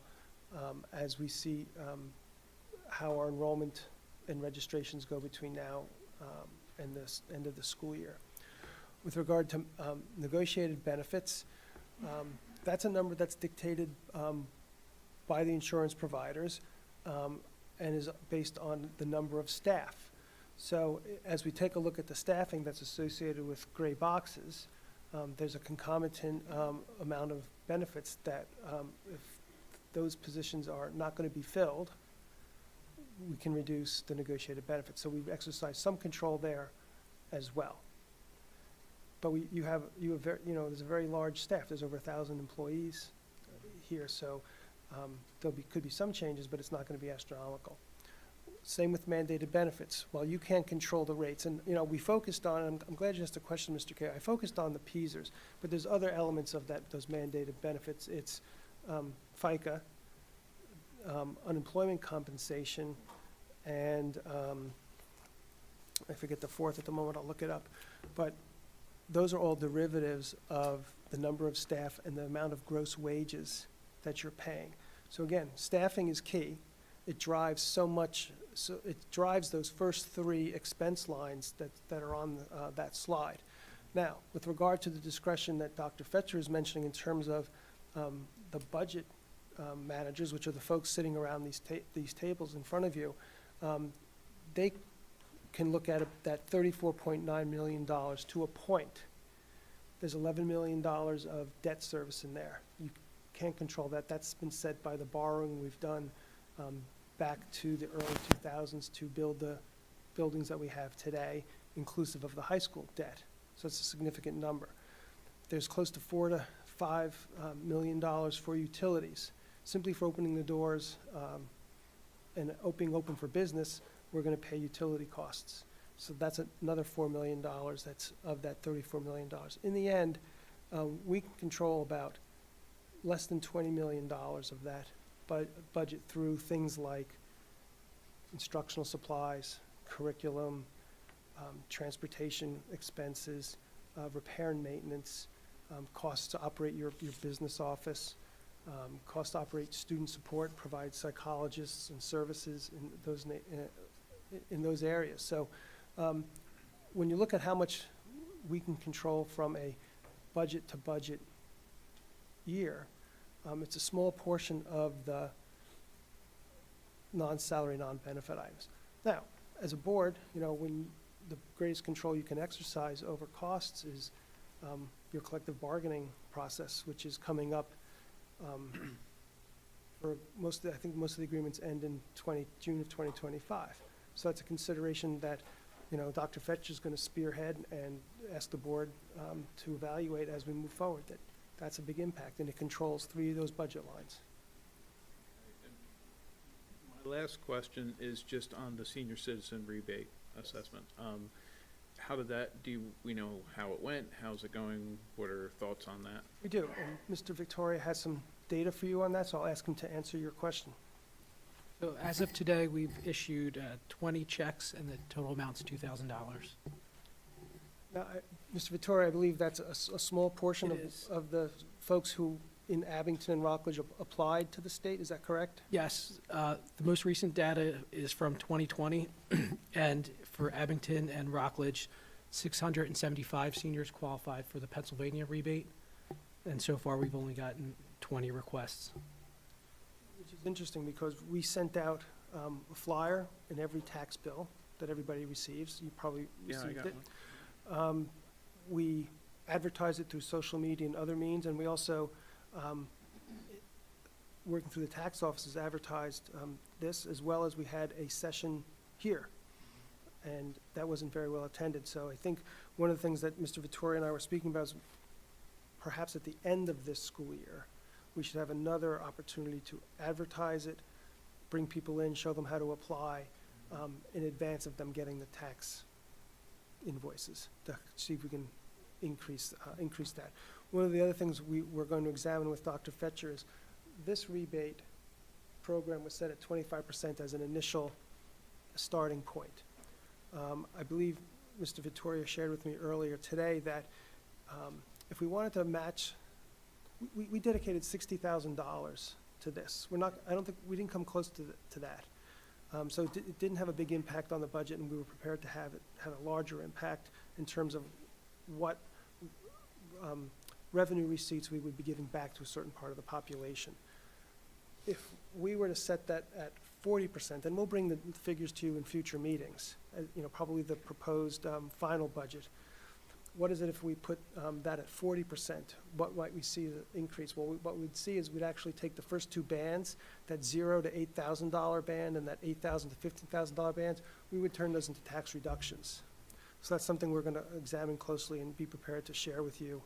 as we see how our enrollment and registrations go between now and the end of the school year. With regard to negotiated benefits, that's a number that's dictated by the insurance providers and is based on the number of staff. So as we take a look at the staffing that's associated with gray boxes, there's a concomitant amount of benefits that if those positions are not going to be filled, we can reduce the negotiated benefits. So we've exercised some control there as well. But you have there's a very large staff. There's over 1,000 employees here, so could be some changes, but it's not going to be astronomical. Same with mandated benefits. Well, you can't control the rates, and we focused on. I'm glad you asked the question, Mr. Kay. I focused on the PSERS, but there's other elements of those mandated benefits. It's FICA, unemployment compensation, and I forget the fourth at the moment. I'll look it up, but those are all derivatives of the number of staff and the amount of gross wages that you're paying. So again, staffing is key. It drives so much, so it drives those first three expense lines that are on that slide. Now, with regard to the discretion that Dr. Fetcher is mentioning in terms of the budget managers, which are the folks sitting around these tables in front of you, they can look at that $34.9 million to a point. There's $11 million of debt service in there. You can't control that. That's been set by the borrowing we've done back to the early 2000s to build the buildings that we have today, inclusive of the high school debt. So it's a significant number. There's close to $4 to $5 million for utilities. Simply for opening the doors and being open for business, we're going to pay utility costs. So that's another $4 million that's of that $34 million. In the end, we can control about less than $20 million of that budget through things like instructional supplies, curriculum, transportation expenses, repair and maintenance, costs to operate your business office, costs to operate student support, provide psychologists and services in those areas. So when you look at how much we can control from a budget to budget year, it's a small portion of the non-salary, non-benefit items. Now, as a board, when the greatest control you can exercise over costs is your collective bargaining process, which is coming up for I think most of the agreements end in June of 2025. So that's a consideration that Dr. Fetch is going to spearhead and ask the board to evaluate as we move forward. That's a big impact, and it controls 3 of those budget lines. My last question is just on the senior citizen rebate assessment. How did that, do we know how it went? How's it going? What are thoughts on that? We do, and Mr. Victoria has some data for you on that, so I'll ask him to answer your question. So as of today, we've issued 20 checks, and the total amount's $2,000. Now, Mr. Vittori, I believe that's a small portion It is. of the folks who in Abington and Rockledge applied to the state, is that correct? Yes, the most recent data is from 2020, and for Abington and Rockledge, 675 seniors qualified for the Pennsylvania rebate, and so far we've only gotten 20 requests. Which is interesting because we sent out a flyer in every tax bill that everybody receives. You probably received it. We advertise it through social media and other means, and we also, working through the tax offices, advertised this, as well as we had a session here, and that wasn't very well attended. So I think one of the things that Mr. Vittori and I were speaking about is perhaps at the end of this school year, we should have another opportunity to advertise it, bring people in, show them how to apply in advance of them getting the tax invoices to see if we can increase that. One of the other things we're going to examine with Dr. Fetcher is this rebate program was set at 25% as an initial starting point. I believe Mr. Vittoria shared with me earlier today that if we wanted to match, we dedicated $60,000 to this. We didn't come close to that. So it didn't have a big impact on the budget, and we were prepared to have it have a larger impact in terms of what revenue receipts we would be giving back to a certain part of the population. If we were to set that at 40%, and we'll bring the figures to you in future meetings, probably the proposed final budget, what is it if we put that at 40%? What might we see the increase? Well, what we'd see is we'd actually take the first two bands, that $0 to $8,000 band and that $8,000 to $15,000 bands, we would turn those into tax reductions. So that's something we're going to examine closely and be prepared to share with you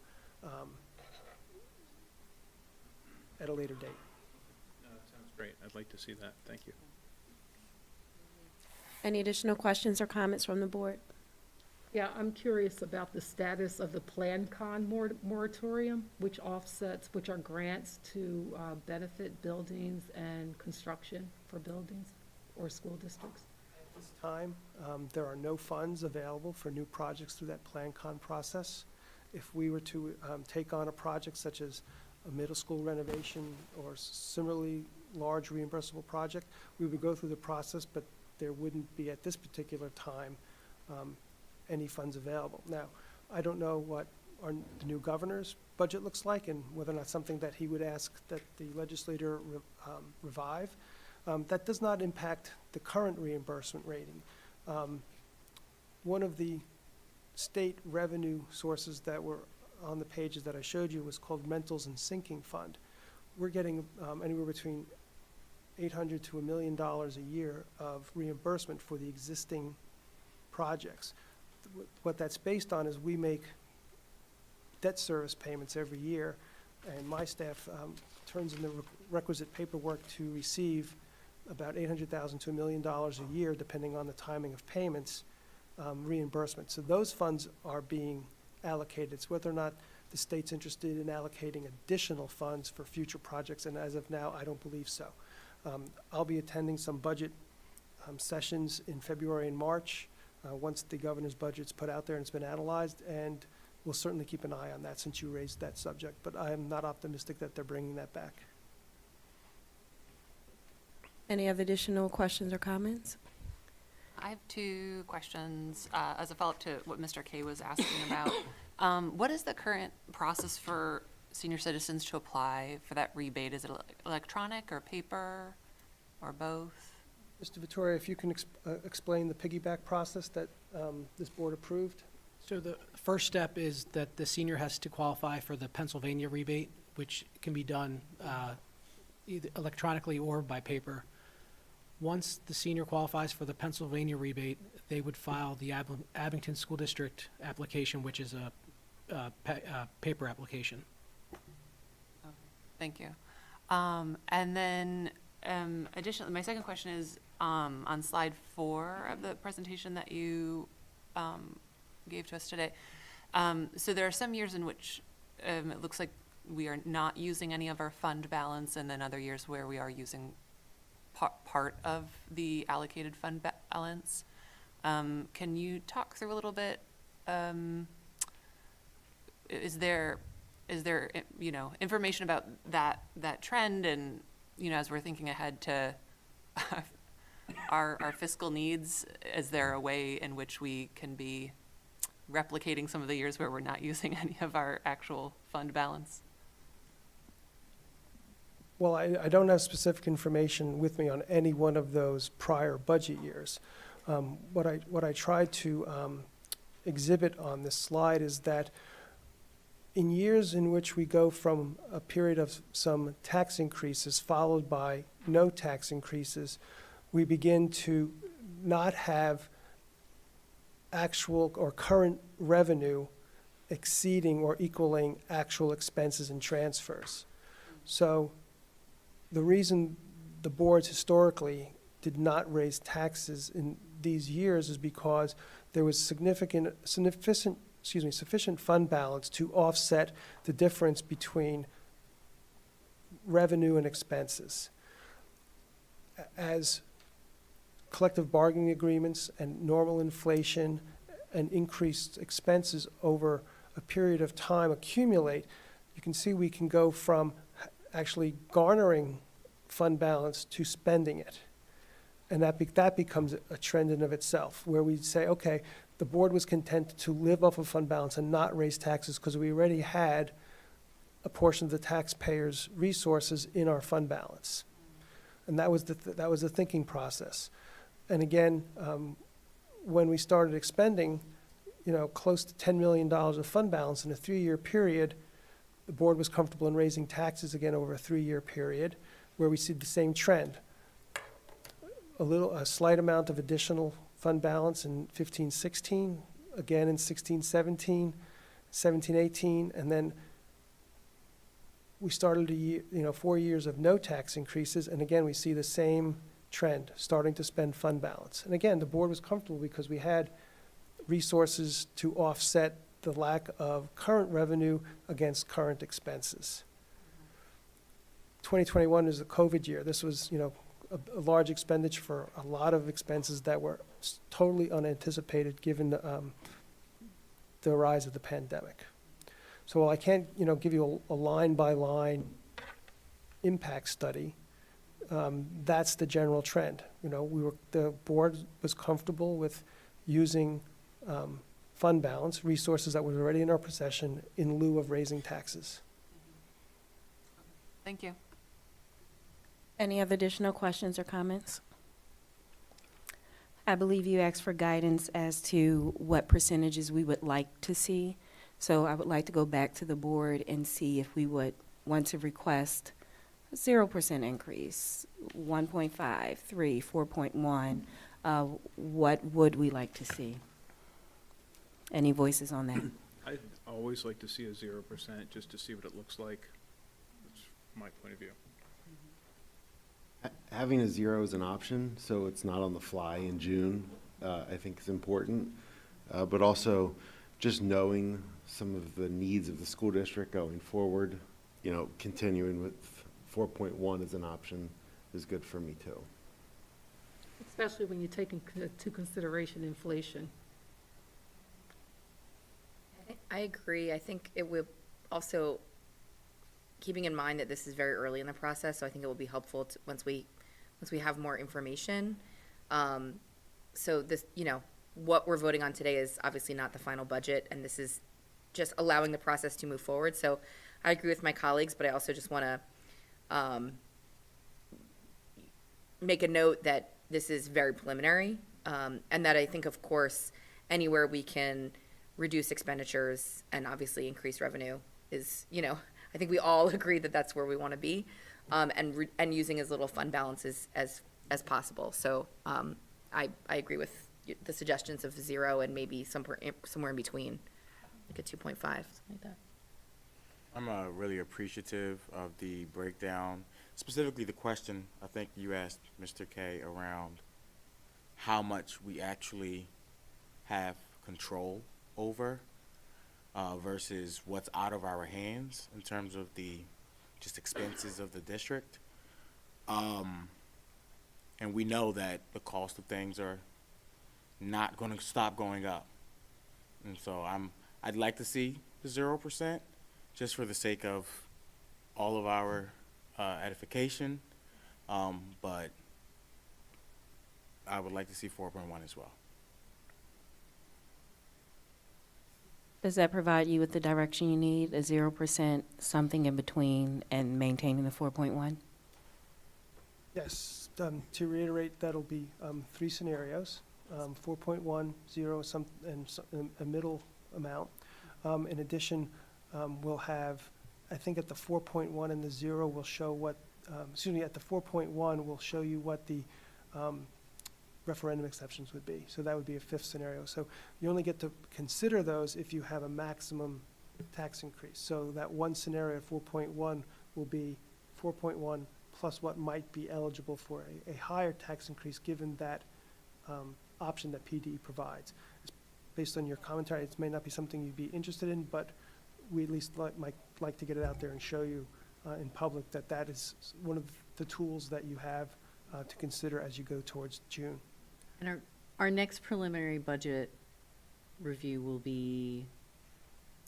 at a later date. No, that sounds great. I'd like to see that. Thank you. Any additional questions or comments from the board? Yeah, I'm curious about the status of the Plan-Con moratorium, which offsets, which are grants to benefit buildings and construction for buildings or school districts. At this time, there are no funds available for new projects through that Plan-Con process. If we were to take on a project such as a middle school renovation or similarly large reimbursable project, we would go through the process, but there wouldn't be at this particular time any funds available. Now, I don't know what the new governor's budget looks like and whether or not something that he would ask that the legislator revive. That does not impact the current reimbursement rating. One of the state revenue sources that were on the pages that I showed you was called Rentals and Sinking Fund. We're getting anywhere between $800 to $1 million a year of reimbursement for the existing projects. What that's based on is we make debt service payments every year, and my staff turns in the requisite paperwork to receive about $800,000 to $1 million a year, depending on the timing of payments, reimbursement. So those funds are being allocated. It's whether or not the state's interested in allocating additional funds for future projects, and as of now, I don't believe so. I'll be attending some budget sessions in February and March once the governor's budget's put out there and it's been analyzed, and we'll certainly keep an eye on that since you raised that subject, but I am not optimistic that they're bringing that back. Any other additional questions or comments? I have two questions as a follow-up to what Mr. Kay was asking about. What is the current process for senior citizens to apply for that rebate? Is it electronic or paper or both? Mr. Vittoria, if you can explain the piggyback process that this board approved? So the first step is that the senior has to qualify for the Pennsylvania rebate, which can be done either electronically or by paper. Once the senior qualifies for the Pennsylvania rebate, they would file the Abington School District application, which is a paper application. Thank you. And then additionally, my second question is on slide 4 of the presentation that you gave to us today. So there are some years in which it looks like we are not using any of our fund balance, and then other years where we are using part of the allocated fund balance. Can you talk through a little bit? Is there information about that trend, and as we're thinking ahead to our fiscal needs, is there a way in which we can be replicating some of the years where we're not using any of our actual fund balance? Well, I don't have specific information with me on any one of those prior budget years. What I tried to exhibit on this slide is that in years in which we go from a period of some tax increases followed by no tax increases, we begin to not have actual or current revenue exceeding or equaling actual expenses and transfers. So the reason the boards historically did not raise taxes in these years is because there was sufficient fund balance to offset the difference between revenue and expenses. As collective bargaining agreements and normal inflation and increased expenses over a period of time accumulate, you can see we can go from actually garnering fund balance to spending it. And that becomes a trend in of itself, where we say, okay, the board was content to live off of fund balance and not raise taxes because we already had a portion of the taxpayers' resources in our fund balance. And that was the thinking process. And again, when we started expending, close to $10 million of fund balance in a 3-year period, the board was comfortable in raising taxes again over a 3-year period, where we see the same trend. A slight amount of additional fund balance in 15-16, again in 16-17, 17-18, and then we started 4 years of no tax increases, and again, we see the same trend, starting to spend fund balance. And again, the board was comfortable because we had resources to offset the lack of current revenue against current expenses. 2021 is a COVID year. This was, a large expenditure for a lot of expenses that were totally unanticipated given the rise of the pandemic. So while I can't, give you a line-by-line impact study, that's the general trend. The board was comfortable with using fund balance, resources that were already in our possession, in lieu of raising taxes. Thank you. Any other additional questions or comments? I believe you asked for guidance as to what percentages we would like to see. So I would like to go back to the board and see if we would want to request a 0% increase, 1.5, 3, 4.1. What would we like to see? Any voices on that? I'd always like to see a 0%, just to see what it looks like. That's my point of view. Having a 0 as an option, so it's not on the fly in June, I think is important. But also, just knowing some of the needs of the school district going forward, continuing with 4.1 as an option is good for me too. Especially when you take into consideration inflation. I agree. I think it will also, keeping in mind that this is very early in the process, so I think it will be helpful to, once we have more information. So this, what we're voting on today is obviously not the final budget, and this is just allowing the process to move forward. So I agree with my colleagues, but I also just want to make a note that this is very preliminary, and that I think, of course, anywhere we can reduce expenditures and obviously increase revenue is, I think we all agree that that's where we want to be, and using as little fund balances as possible. So I agree with the suggestions of 0 and maybe somewhere in between, like a 2.5, something like that. I'm really appreciative of the breakdown, specifically the question I think you asked Mr. K around how much we actually have control over versus what's out of our hands in terms of the just expenses of the district. And we know that the cost of things are not going to stop going up. And so I'd like to see the 0%, just for the sake of all of our edification, but I would like to see 4.1 as well. Does that provide you with the direction you need, a 0%, something in between, and maintaining the 4.1? Yes, to reiterate, that'll be 3 scenarios, 4.1, 0, and a middle amount. In addition, we'll have, I think at the 4.1 and the 0 will show what, at the 4.1 we'll show you what the referendum exceptions would be. So that would be a 5th scenario. So you only get to consider those if you have a maximum tax increase. So that one scenario, 4.1, will be 4.1 plus what might be eligible for a higher tax increase given that option that PDE provides. Based on your commentary, it may not be something you'd be interested in, but we at least might like to get it out there and show you in public that that is one of the tools that you have to consider as you go towards June. And our next preliminary budget review will be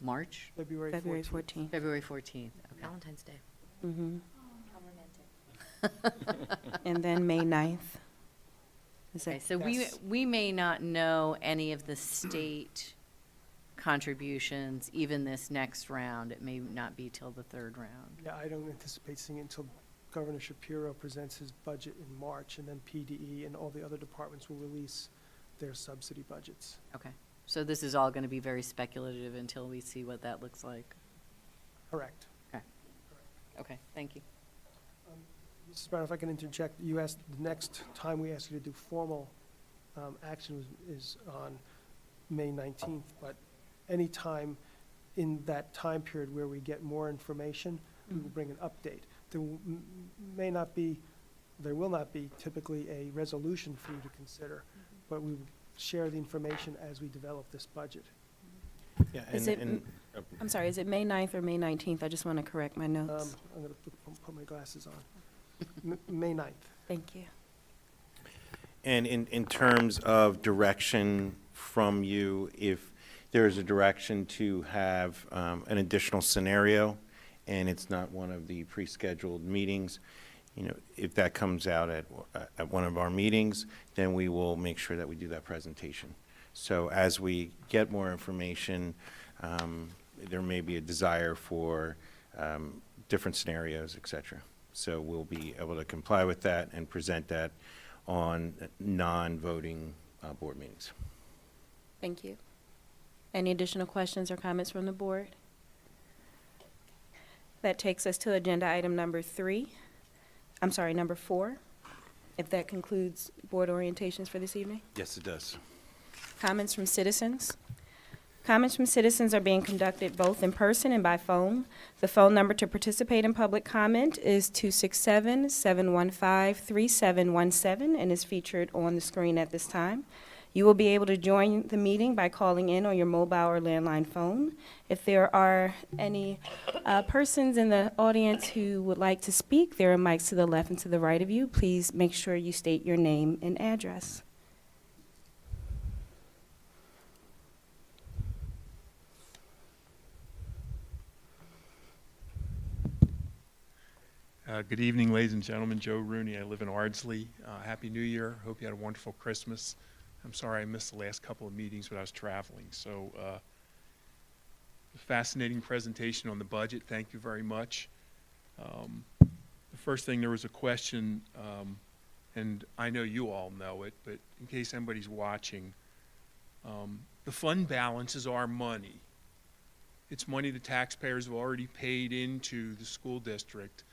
March? February February 14th. 14th. February 14th. Okay. Valentine's Day. Mm-hmm. And then May 9th. Is Okay, that, so Yes. we may not know any of the state contributions, even this next round. It may not be till the 3rd round. Yeah, I don't anticipate seeing it until Governor Shapiro presents his budget in March, and then PDE and all the other departments will release their subsidy budgets. Okay. So this is all going to be very speculative until we see what that looks like. Correct. Okay, thank you. Mrs. Brown, if I can interject, you asked, the next time we ask you to do formal action is on May 19th, but any time in that time period where we get more information, we will bring an update. There may not be, there will not be typically a resolution for you to consider, but we will share the information as we develop this budget. Yeah, Is it I'm sorry, is it May 9th or May 19th? I just want to correct my notes. I'm going to put my glasses on. May 9th. Thank you. And in terms of direction from you, if there is a direction to have an additional scenario, and it's not one of the pre-scheduled meetings, you know, if that comes out at one of our meetings, then we will make sure that we do that presentation. So as we get more information, there may be a desire for different scenarios, et cetera. So we'll be able to comply with that and present that on non-voting board meetings. Thank you. Any additional questions or comments from the board? That takes us to agenda item number 4. If that concludes board orientations for this evening. Yes, it does. Comments from citizens. Comments from citizens are being conducted both in person and by phone. The phone number to participate in public comment is 267-715-3717 and is featured on the screen at this time. You will be able to join the meeting by calling in on your mobile or landline phone. If there are any persons in the audience who would like to speak, there are mics to the left and to the right of you. Please make sure you state your name and address. Good evening, ladies and gentlemen. Joe Rooney. I live in Ardsley. Happy New Year. Hope you had a wonderful Christmas. I'm sorry I missed the last couple of meetings, but I was traveling. So, fascinating presentation on the budget. Thank you very much. The first thing, there was a question, and I know you all know it, but in case anybody's watching, the fund balance is our money. It's money the taxpayers have already paid into the school district.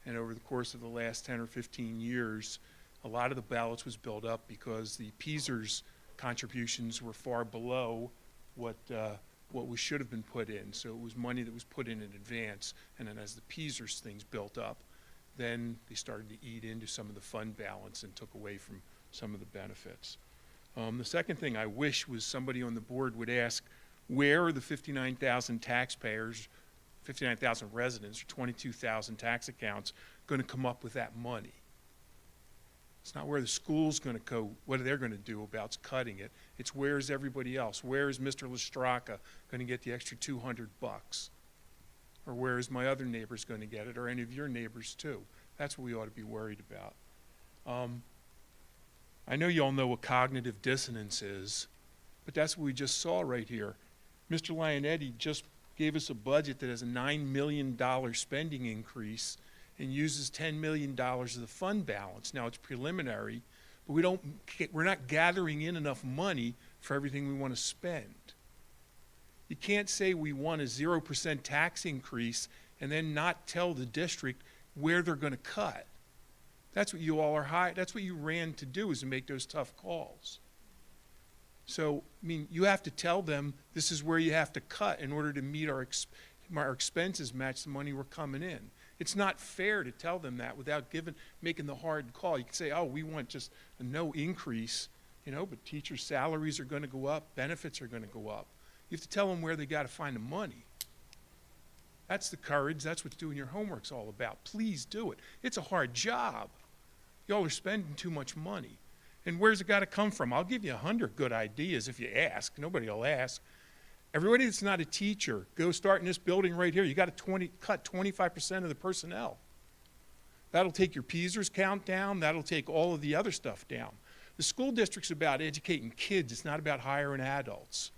And over the course of the last 10 or 15 years, a lot of the balance was built up because the PSERS contributions were far below what we should have been put in. So it was money that was put in advance. And then as the PSERS things built up, then they started to eat into some of the fund balance and took away from some of the benefits. The second thing I wish was somebody on the board would ask, where are the 59,000 taxpayers, 59,000 residents, or 22,000 tax accounts going to come up with that money? It's not where the school's going to go, what they're going to do about cutting it. It's where's everybody else? Where is Mr. Lestraka going to get the extra $200? Or where is my other neighbors going to get it, or any of your neighbors too? That's what we ought to be worried about. I know you all know what cognitive dissonance is, but that's what we just saw right here. Mr. Lionetti just gave us a budget that has a $9 million spending increase and uses $10 million of the fund balance. Now, it's preliminary, but we're not gathering in enough money for everything we want to spend. You can't say we want a 0% tax increase and then not tell the district where they're going to cut. That's what you all are that's what you ran to do, is to make those tough calls. So, I mean, you have to tell them this is where you have to cut in order to meet our expenses match the money we're coming in. It's not fair to tell them that without making the hard call. You can say, oh, we want just a no increase, but teachers' salaries are going to go up, benefits are going to go up. You have to tell them where they got to find the money. That's the courage. That's what doing your homework's all about. Please do it. It's a hard job. Y'all are spending too much money. And where's it got to come from? I'll give you 100 good ideas if you ask. Nobody will ask. Everybody that's not a teacher, go start in this building right here. You got to cut 25% of the personnel. That'll take your PSERS count down. That'll take all of the other stuff down. The school district's about educating kids. It's not about hiring adults.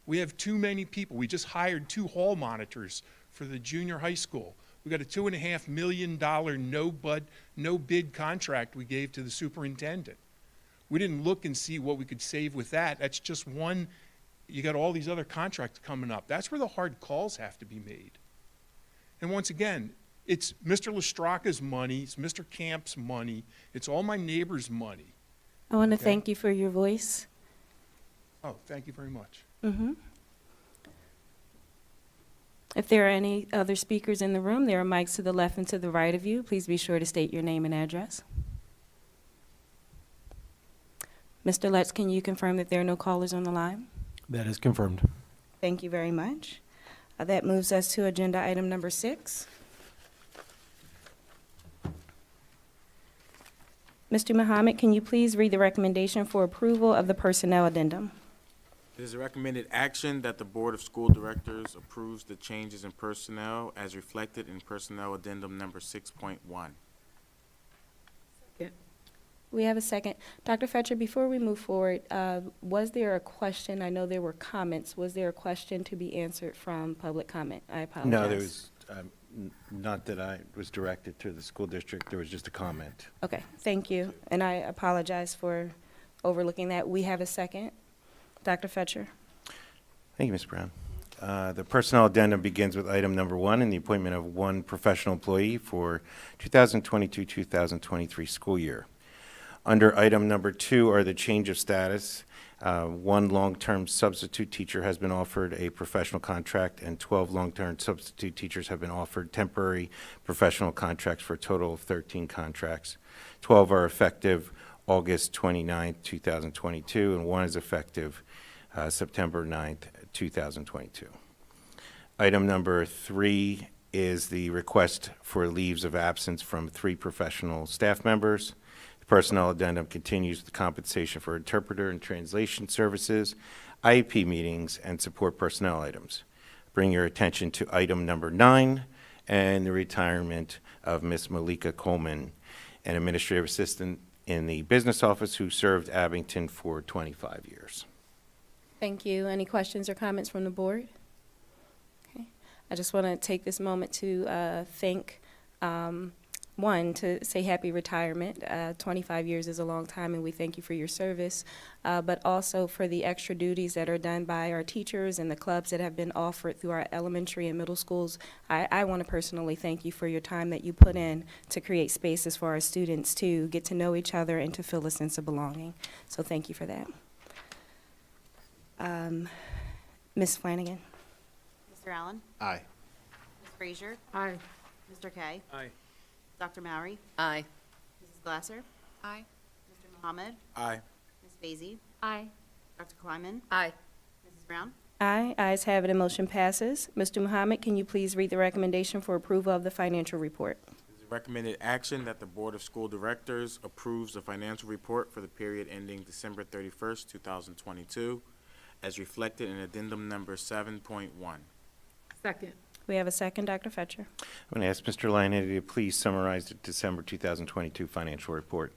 We have too many people. We just hired 2 hall monitors for the junior high school. We got a $2.5 million no bid contract we gave to the superintendent. We didn't look and see what we could save with that. That's just one You got all these other contracts coming up. That's where the hard calls have to be made. And once again, it's Mr. Lestraka's money, it's Mr. Camp's money, it's all my neighbors' money. I want to Okay. thank you for your voice. Oh, thank you very much. If there are any other speakers in the room, there are mics to the left and to the right of you. Please be sure to state your name and address. Mr. Letts, can you confirm that there are no callers on the line? That is confirmed. Thank you very much. That moves us to agenda item number 6. Mr. Muhammad, can you please read the recommendation for approval of the personnel addendum? It is a recommended action that the Board of School Directors approves the changes in personnel as reflected in Personnel Addendum Number 6.1. We have a second. Dr. Fetcher, before we move forward, was there a question? I know there were comments. Was there a question to be answered from public comment? I apologize. No, there was, not that I was directed to the school district, there was just a comment. Okay, thank you. And I apologize for overlooking that. We have a second. Dr. Fetcher. Thank you, Ms. Brown. The personnel addendum begins with item number 1 in the appointment of one professional employee for 2022-2023 school year. Under item number 2 are the change of status. One long-term substitute teacher has been offered a professional contract, and 12 long-term substitute teachers have been offered temporary professional contracts for a total of 13 contracts. 12 are effective August 29th, 2022, and 1 is effective September 9th, 2022. Item number 3 is the request for leaves of absence from 3 professional staff members. The personnel addendum continues the compensation for interpreter and translation services, IEP meetings, and support personnel items. Bring your attention to item number 9 and the retirement of Ms. Malika Coleman, an administrative assistant in the business office who served Abington for 25 years. Thank you. Any questions or comments from the board? Okay. I just want to take this moment to thank, one, to say happy retirement. 25 years is a long time, and we thank you for your service, but also for the extra duties that are done by our teachers and the clubs that have been offered through our elementary and middle schools. I want to personally thank you for your time that you put in to create spaces for our students to get to know each other and to feel a sense of belonging. So thank you for that. Ms. Flanagan. Mr. Allen? Aye. Ms. Frazier? Aye. Mr. Kay? Aye. Dr. Mowry? Aye. Mrs. Glasser? Aye. Mr. Muhammad? Aye. Ms. Basie? Aye. Dr. Kleiman? Aye. Mrs. Brown? Aye. Ayes have it and motion passes. Mr. Muhammad, can you please read the recommendation for approval of the financial report? It is a recommended action that the Board of School Directors approves the financial report for the period ending December 31st, 2022, as reflected in Addendum Number 7.1. Second. We have a second, Dr. Fetcher. I'm going to ask Mr. Lionel to please summarize the December 2022 financial report.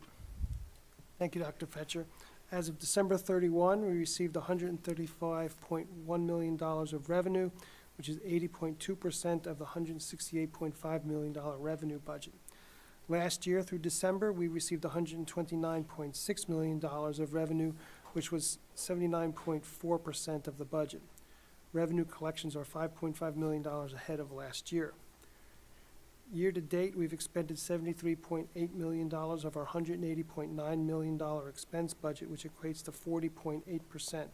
Thank you, Dr. Fetcher. As of December 31, we received $135.1 million of revenue, which is 80.2% of the $168.5 million revenue budget. Last year through December, we received $129.6 million of revenue, which was 79.4% of the budget. Revenue collections are $5.5 million ahead of last year. Year to date, we've expended $73.8 million of our $180.9 million expense budget, which equates to 40.8%.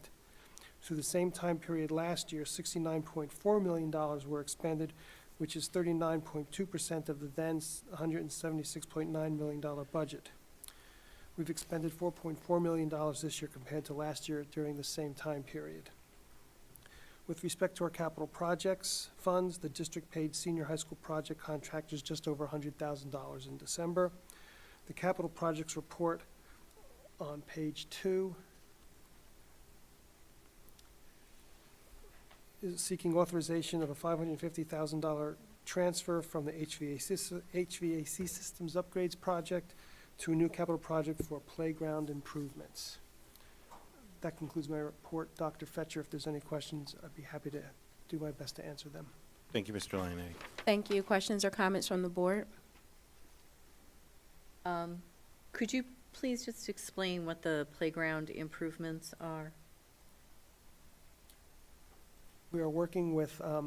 Through the same time period last year, $69.4 million were expended, which is 39.2% of the then $176.9 million budget. We've expended $4.4 million this year compared to last year during the same time period. With respect to our capital projects funds, the district paid senior high school project contractors just over $100,000 in December. The capital projects report on page 2 is seeking authorization of a $550,000 transfer from the HVAC systems upgrades project to a new capital project for playground improvements. That concludes my report. Dr. Fetcher, if there's any questions, I'd be happy to do my best to answer them. Thank you, Mr. Lionel. Thank you. Questions or comments from the board? Could you please just explain what the playground improvements are? We are working with a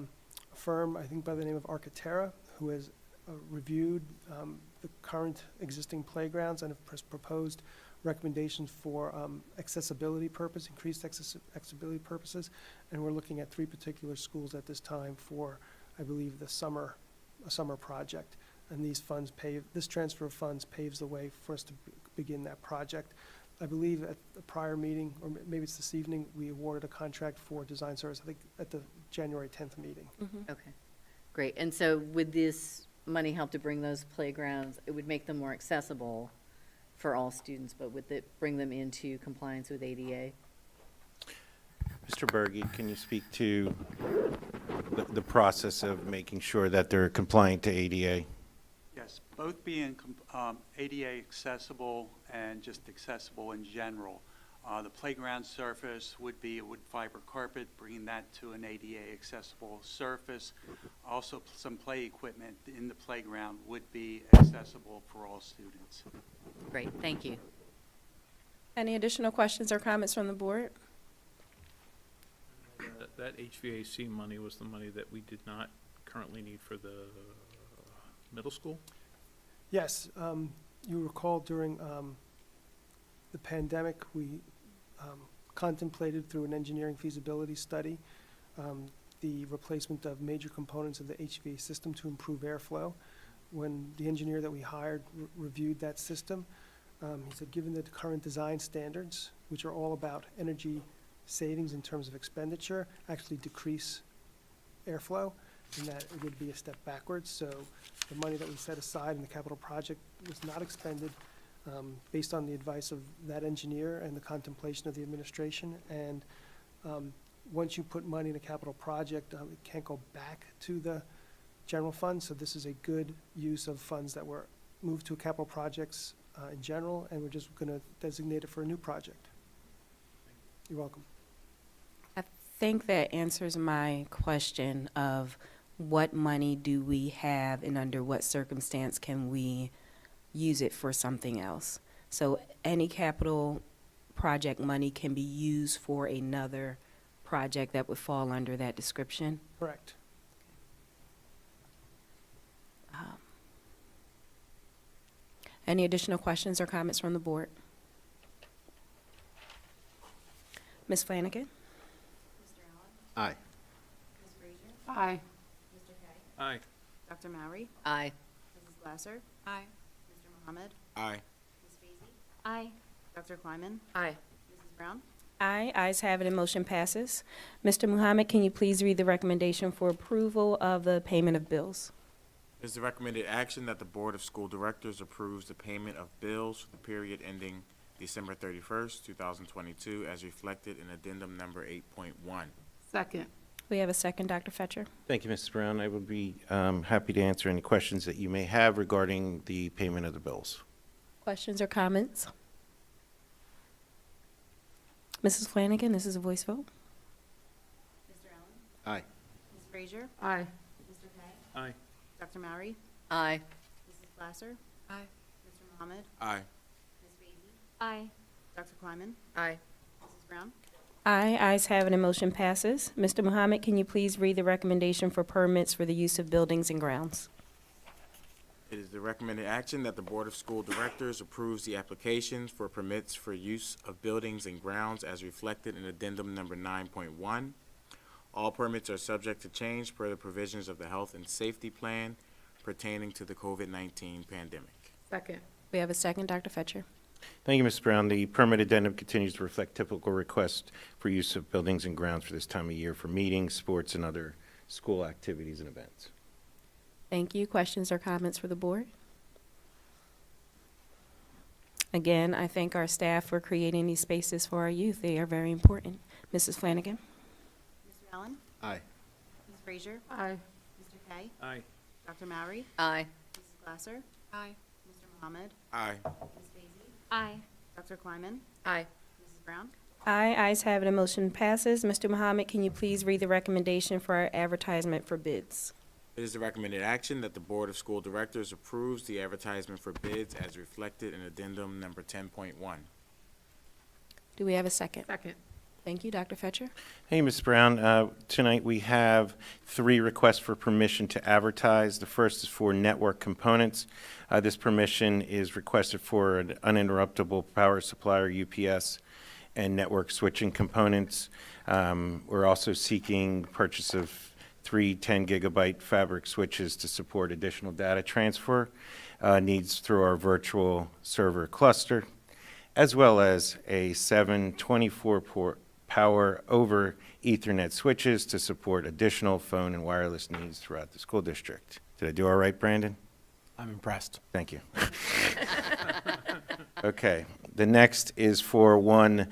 firm, I think by the name of Architera, who has reviewed the current existing playgrounds and have proposed recommendations for accessibility purpose, increased accessibility purposes. And we're looking at 3 particular schools at this time for, I believe, a summer project. And this transfer of funds paves the way for us to begin that project. I believe at the prior meeting, or maybe it's this evening, we awarded a contract for design service, I think at the January 10th meeting. Okay, great. And so would this money help to bring those playgrounds, it would make them more accessible for all students, but would it bring them into compliance with ADA? Mr. Berge, can you speak to the process of making sure that they're compliant to ADA? Yes, both being ADA accessible and just accessible in general. The playground surface would be a wood fiber carpet, bringing that to an ADA accessible surface. Also, some play equipment in the playground would be accessible for all students. Great, thank you. Any additional questions or comments from the board? That HVAC money was the money that we did not currently need for the middle school? Yes, you recall during the pandemic, we contemplated through an engineering feasibility study the replacement of major components of the HVAC system to improve airflow. When the engineer that we hired reviewed that system, he said, given the current design standards, which are all about energy savings in terms of expenditure, actually decrease airflow, and that it would be a step backwards. So the money that we set aside in the capital project was not expended based on the advice of that engineer and the contemplation of the administration. And once you put money in a capital project, it can't go back to the general fund. So this is a good use of funds that were moved to capital projects in general, and we're just going to designate it for a new project. You're welcome. I think that answers my question of what money do we have and under what circumstance can we use it for something else. So any capital project money can be used for another project that would fall under that description. Correct. Any additional questions or comments from the board? Ms. Flanagan? Aye. Aye. Aye. Dr. Mowry? Aye. Mrs. Glasser? Aye. Mr. Mohammed? Aye. Ms. Fazy? Aye. Dr. Kleiman? Aye. Mrs. Brown? Aye. Ayes have it and motion passes. Mr. Muhammad, can you please read the recommendation for approval of the payment of bills? It is the recommended action that the Board of School Directors approves the payment of bills for the period ending December 31st, 2022, as reflected in addendum number 8.1. Second. We have a second, Dr. Fetcher. Thank you, Mrs. Brown. I would be happy to answer any questions that you may have regarding the payment of the bills. Questions or comments? Mrs. Flanagan, this is a voice vote. Mr. Allen? Aye. Ms. Frazier? Aye. Mr. Kay? Aye. Dr. Mowry? Aye. Mrs. Glasser? Aye. Mr. Mohammed? Aye. Ms. Fazy? Aye. Dr. Kleiman? Aye. Mrs. Brown? Aye. Ayes have it and motion passes. Mr. Muhammad, can you please read the recommendation for permits for the use of buildings and grounds? It is the recommended action that the Board of School Directors approves the applications for permits for use of buildings and grounds as reflected in addendum number 9.1. All permits are subject to change per the provisions of the Health and Safety Plan pertaining to the COVID-19 pandemic. Second. We have a second, Dr. Fetcher. Thank you, Mrs. Brown. The permit addendum continues to reflect typical requests for use of buildings and grounds for this time of year for meetings, sports, and other school activities and events. Thank you. Questions or comments for the board? Again, I thank our staff for creating these spaces for our youth. They are very important. Mrs. Flanagan? Mr. Allen? Aye. Ms. Frazier? Aye. Mr. Kay? Aye. Dr. Mowry? Aye. Mrs. Glasser? Aye. Mr. Mohammed? Aye. Ms. Fazy? Aye. Dr. Kleiman? Aye. Mrs. Brown? Aye. Ayes have it and motion passes. Mr. Muhammad, can you please read the recommendation for our advertisement for bids? It is the recommended action that the Board of School Directors approves the advertisement for bids as reflected in addendum number 10.1. Do we have a second? Second. Thank you. Dr. Fetcher? Hey, Ms. Brown. Tonight we have 3 requests for permission to advertise. The first is for network components. This permission is requested for an uninterruptible power supply, or UPS, and network switching components. We're also seeking purchase of 3 10-gigabyte fabric switches to support additional data transfer needs through our virtual server cluster, as well as a 7 24-port power over Ethernet switches to support additional phone and wireless needs throughout the school district. Did I do all right, Brandon? I'm impressed. Thank you. Okay, the next is for one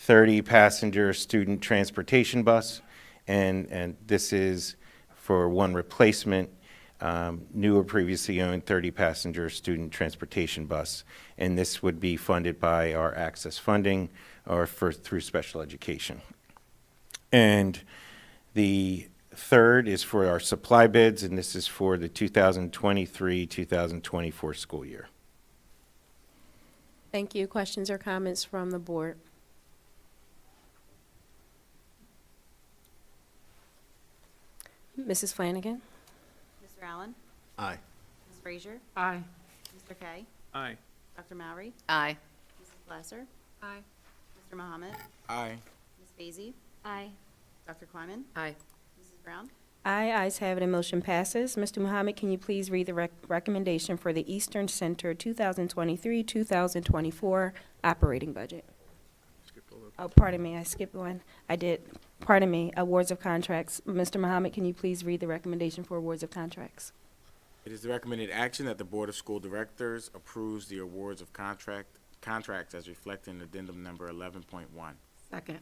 30-passenger student transportation bus, and this is for one replacement, new or previously owned 30-passenger student transportation bus, and this would be funded by our access funding or through special education. And the third is for our supply bids, and this is for the 2023-2024 school year. Thank you. Questions or comments from the board? Mrs. Flanagan? Mr. Allen? Aye. Ms. Frazier? Aye. Mr. Kay? Aye. Dr. Mowry? Aye. Mrs. Glasser? Aye. Mr. Mohammed? Aye. Ms. Vacy? Aye. Dr. Kleiman? Aye. Mrs. Brown? Aye, ayes have it, and motion passes. Mr. Mohammed, can you please read the recommendation for the Eastern Center 2023-2024 operating budget? Oh, pardon me, I skipped one. I did. Pardon me, awards of contracts. Mr. Mohammed, can you please read the recommendation for awards of contracts? It is the recommended action that the Board of School Directors approves the awards of contracts as reflected in addendum number 11.1. Second.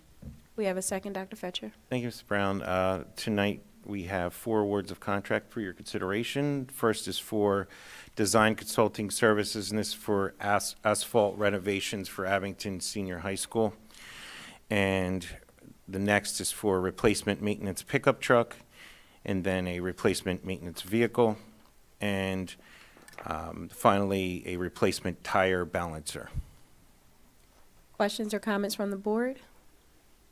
We have a second, Dr. Fetcher. Thank you, Mr. Brown. Tonight, we have 4 awards of contract for your consideration. First is for design consulting services, and this is for asphalt renovations for Abington Senior High School. And the next is for replacement maintenance pickup truck, and then a replacement maintenance vehicle, and finally, a replacement tire balancer. Questions or comments from the board?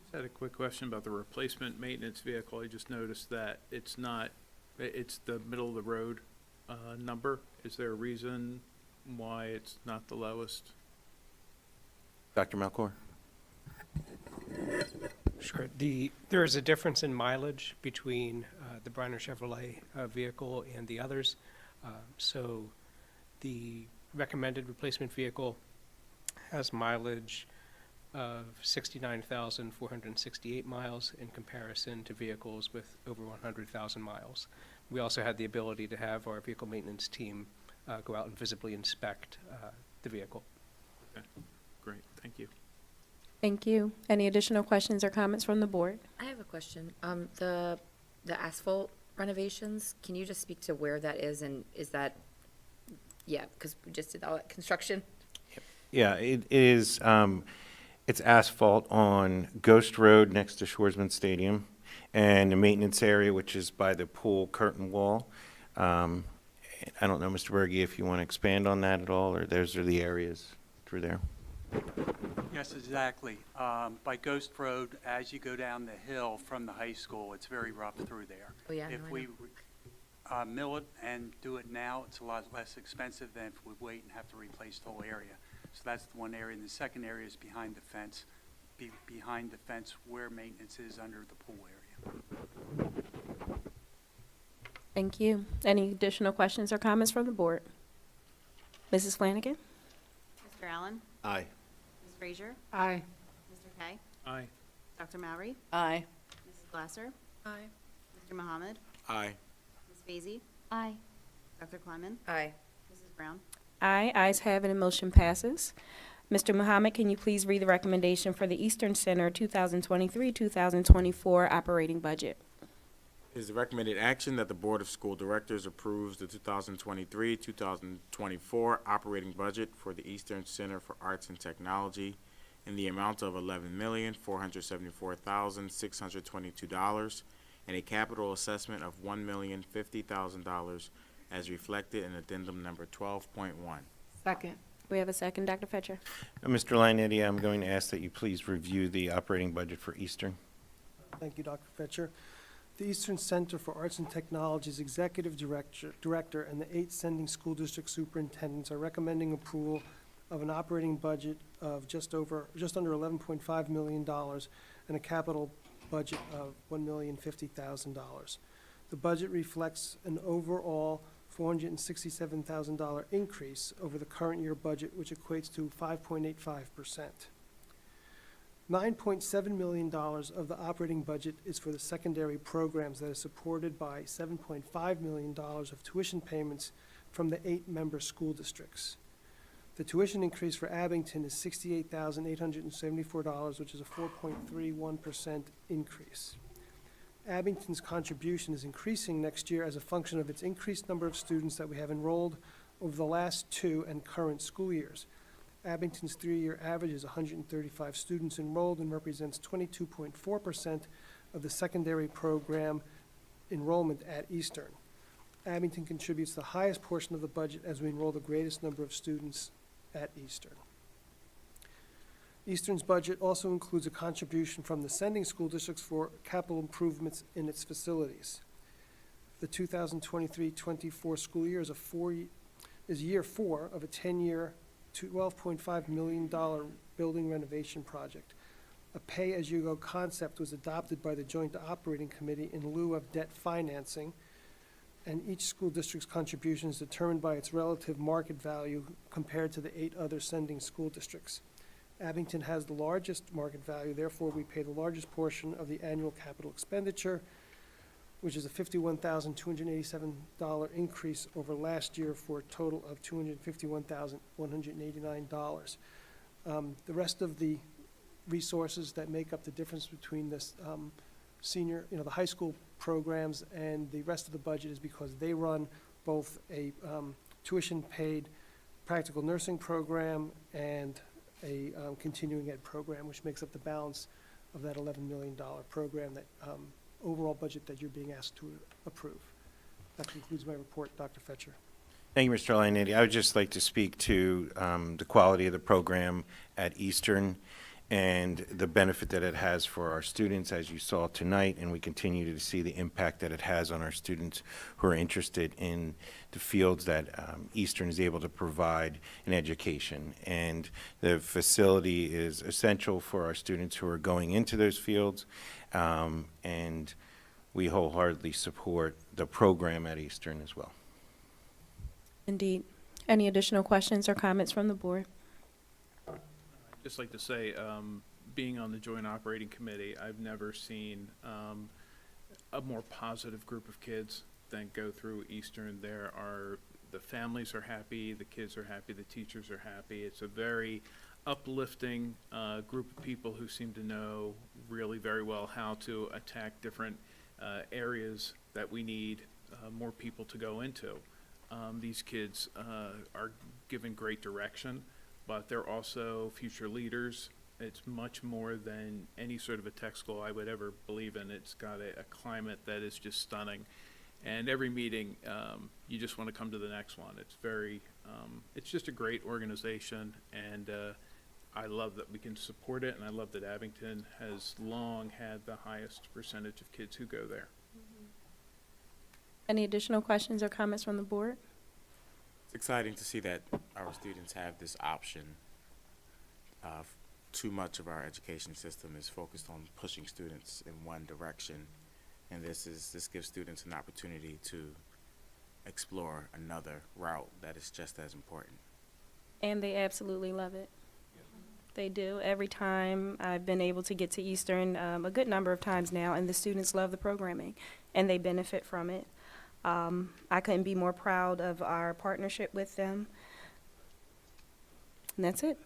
Just had a quick question about the replacement maintenance vehicle. I just noticed that it's the middle of the road number. Is there a reason why it's not the lowest? Dr. Malcor? Sure. There is a difference in mileage between the Bryner Chevrolet vehicle and the others. So the recommended replacement vehicle has mileage of 69,468 miles in comparison to vehicles with over 100,000 miles. We also had the ability to have our vehicle maintenance team go out and visibly inspect the vehicle. Okay, great, thank you. Thank you. Any additional questions or comments from the board? I have a question. The asphalt renovations, can you just speak to where that is, and is that, yeah, because we just did all that construction? Yeah, it is, it's asphalt on Ghost Road next to Shoresman Stadium, and the maintenance area, which is by the pool curtain wall. I don't know, Mr. Berge, if you want to expand on that at all, or those are the areas through there. Yes, exactly. By Ghost Road, as you go down the hill from the high school, it's very rough through there. Oh, yeah, If no, I we mill it and do it now, it's a lot less expensive than if we wait and have to replace the whole area. So that's the one area. And the second area is behind the fence, behind the fence where maintenance is under the pool area. Thank you. Any additional questions or comments from the board? Mrs. Flanagan? Mr. Allen? Aye. Ms. Frazier? Aye. Mr. Kay? Aye. Dr. Mowry? Aye. Mrs. Glasser? Aye. Mr. Mohammed? Aye. Ms. Vacy? Aye. Dr. Kleiman? Aye. Mrs. Brown? Aye, ayes have it, and motion passes. Mr. Mohammed, can you please read the recommendation for the Eastern Center 2023-2024 operating budget? It is the recommended action that the Board of School Directors approves the 2023-2024 operating budget for the Eastern Center for Arts and Technology in the amount of $11,474,622 and a capital assessment of $1,050,000 as reflected in addendum number 12.1. Second. We have a second, Dr. Fetcher. Mr. Ionetti, I'm going to ask that you please review the operating budget for Eastern. Thank you, Dr. Fetcher. The Eastern Center for Arts and Technology's Executive Director and the 8 sending school district superintendents are recommending approval of an operating budget of just under $11.5 million and a capital budget of $1,050,000. The budget reflects an overall $467,000 increase over the current year budget, which equates to 5.85%. $9.7 million of the operating budget is for the secondary programs that is supported by $7.5 million of tuition payments from the 8 member school districts. The tuition increase for Abington is $68,874, which is a 4.31% increase. Abington's contribution is increasing next year as a function of its increased number of students that we have enrolled over the last 2 and current school years. Abington's 3-year average is 135 students enrolled and represents 22.4% of the secondary program enrollment at Eastern. Abington contributes the highest portion of the budget as we enroll the greatest number of students at Eastern. Eastern's budget also includes a contribution from the sending school districts for capital improvements in its facilities. The 2023-24 school year is year 4 of a 10-year, $12.5 million building renovation project. A pay-as-you-go concept was adopted by the Joint Operating Committee in lieu of debt financing, and each school district's contribution is determined by its relative market value compared to the 8 other sending school districts. Abington has the largest market value, therefore we pay the largest portion of the annual capital expenditure, which is a $51,287 increase over last year for a total of $251,189. The rest of the resources that make up the difference between this the high school programs and the rest of the budget is because they run both a tuition-paid practical nursing program and a continuing ed program, which makes up the balance of that $11 million program, that overall budget that you're being asked to approve. That concludes my report, Dr. Fetcher. Thank you, Mr. Ionetti. I would just like to speak to the quality of the program at Eastern and the benefit that it has for our students, as you saw tonight, and we continue to see the impact that it has on our students who are interested in the fields that Eastern is able to provide in education. And the facility is essential for our students who are going into those fields, and we wholeheartedly support the program at Eastern as well. Indeed. Any additional questions or comments from the board? Just like to say, being on the Joint Operating Committee, I've never seen a more positive group of kids than go through Eastern. The families are happy, the kids are happy, the teachers are happy. It's a very uplifting group of people who seem to know really very well how to attack different areas that we need more people to go into. These kids are given great direction, but they're also future leaders. It's much more than any sort of a tech school I would ever believe in. It's got a climate that is just stunning. And every meeting, you just want to come to the next one. It's it's just a great organization, and I love that we can support it, and I love that Abington has long had the highest percentage of kids who go there. Any additional questions or comments from the board? It's exciting to see that our students have this option. Too much of our education system is focused on pushing students in one direction, and this gives students an opportunity to explore another route that is just as important. And they absolutely love it. They do. Every time I've been able to get to Eastern, a good number of times now, and the students love the programming, and they benefit from it. I couldn't be more proud of our partnership with them. And that's it.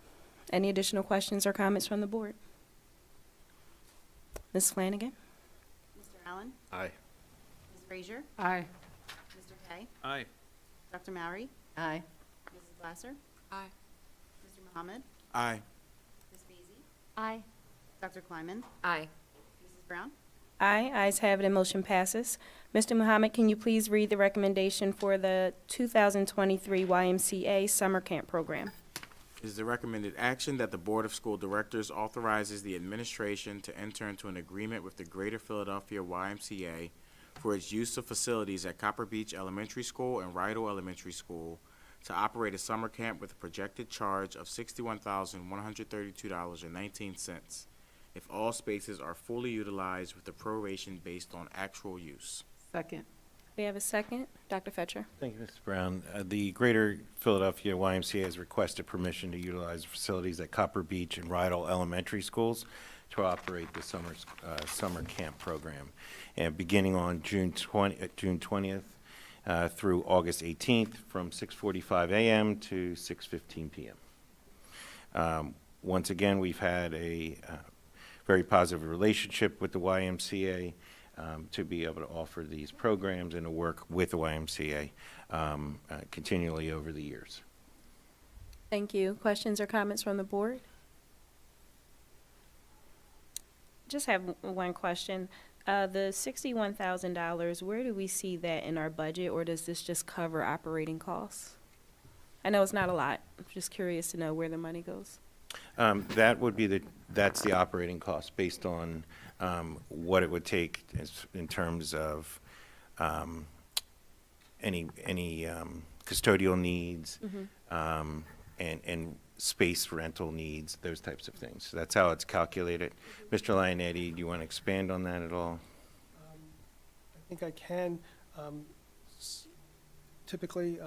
Any additional questions or comments from the board? Ms. Flanagan? Mr. Allen? Aye. Ms. Frazier? Aye. Mr. Kay? Aye. Dr. Mowry? Aye. Mrs. Glasser? Aye. Mr. Mohammed? Aye. Ms. Beazey? Aye. Dr. Kleiman? Aye. Mrs. Brown? Aye. Ayes have it and motion passes. Mr. Muhammad, can you please read the recommendation for the 2023 YMCA Summer Camp Program? It is the recommended action that the Board of School Directors authorizes the administration to enter into an agreement with the Greater Philadelphia YMCA for its use of facilities at Copper Beach Elementary School and Rydell Elementary School to operate a summer camp with a projected charge of $61,132.19 if all spaces are fully utilized with the proration based on actual use. Second. We have a second. Dr. Fetcher. Thank you, Mrs. Brown. The Greater Philadelphia YMCA has requested permission to utilize facilities at Copper Beach and Rydell Elementary Schools to operate the summer camp program. And beginning on June 20th through August 18th from 6:45 a.m. to 6:15 p.m. Once again, we've had a very positive relationship with the YMCA to be able to offer these programs and to work with the YMCA continually over the years. Thank you. Questions or comments from the board? Just have one question. The $61,000, where do we see that in our budget, or does this just cover operating costs? I know it's not a lot. I'm just curious to know where the money goes. That's the operating cost based on what it would take in terms of any custodial needs and space rental needs, those types of things. So that's how it's calculated. Mr. Lionetti, do you want to expand on that at all? I think I can. Typically,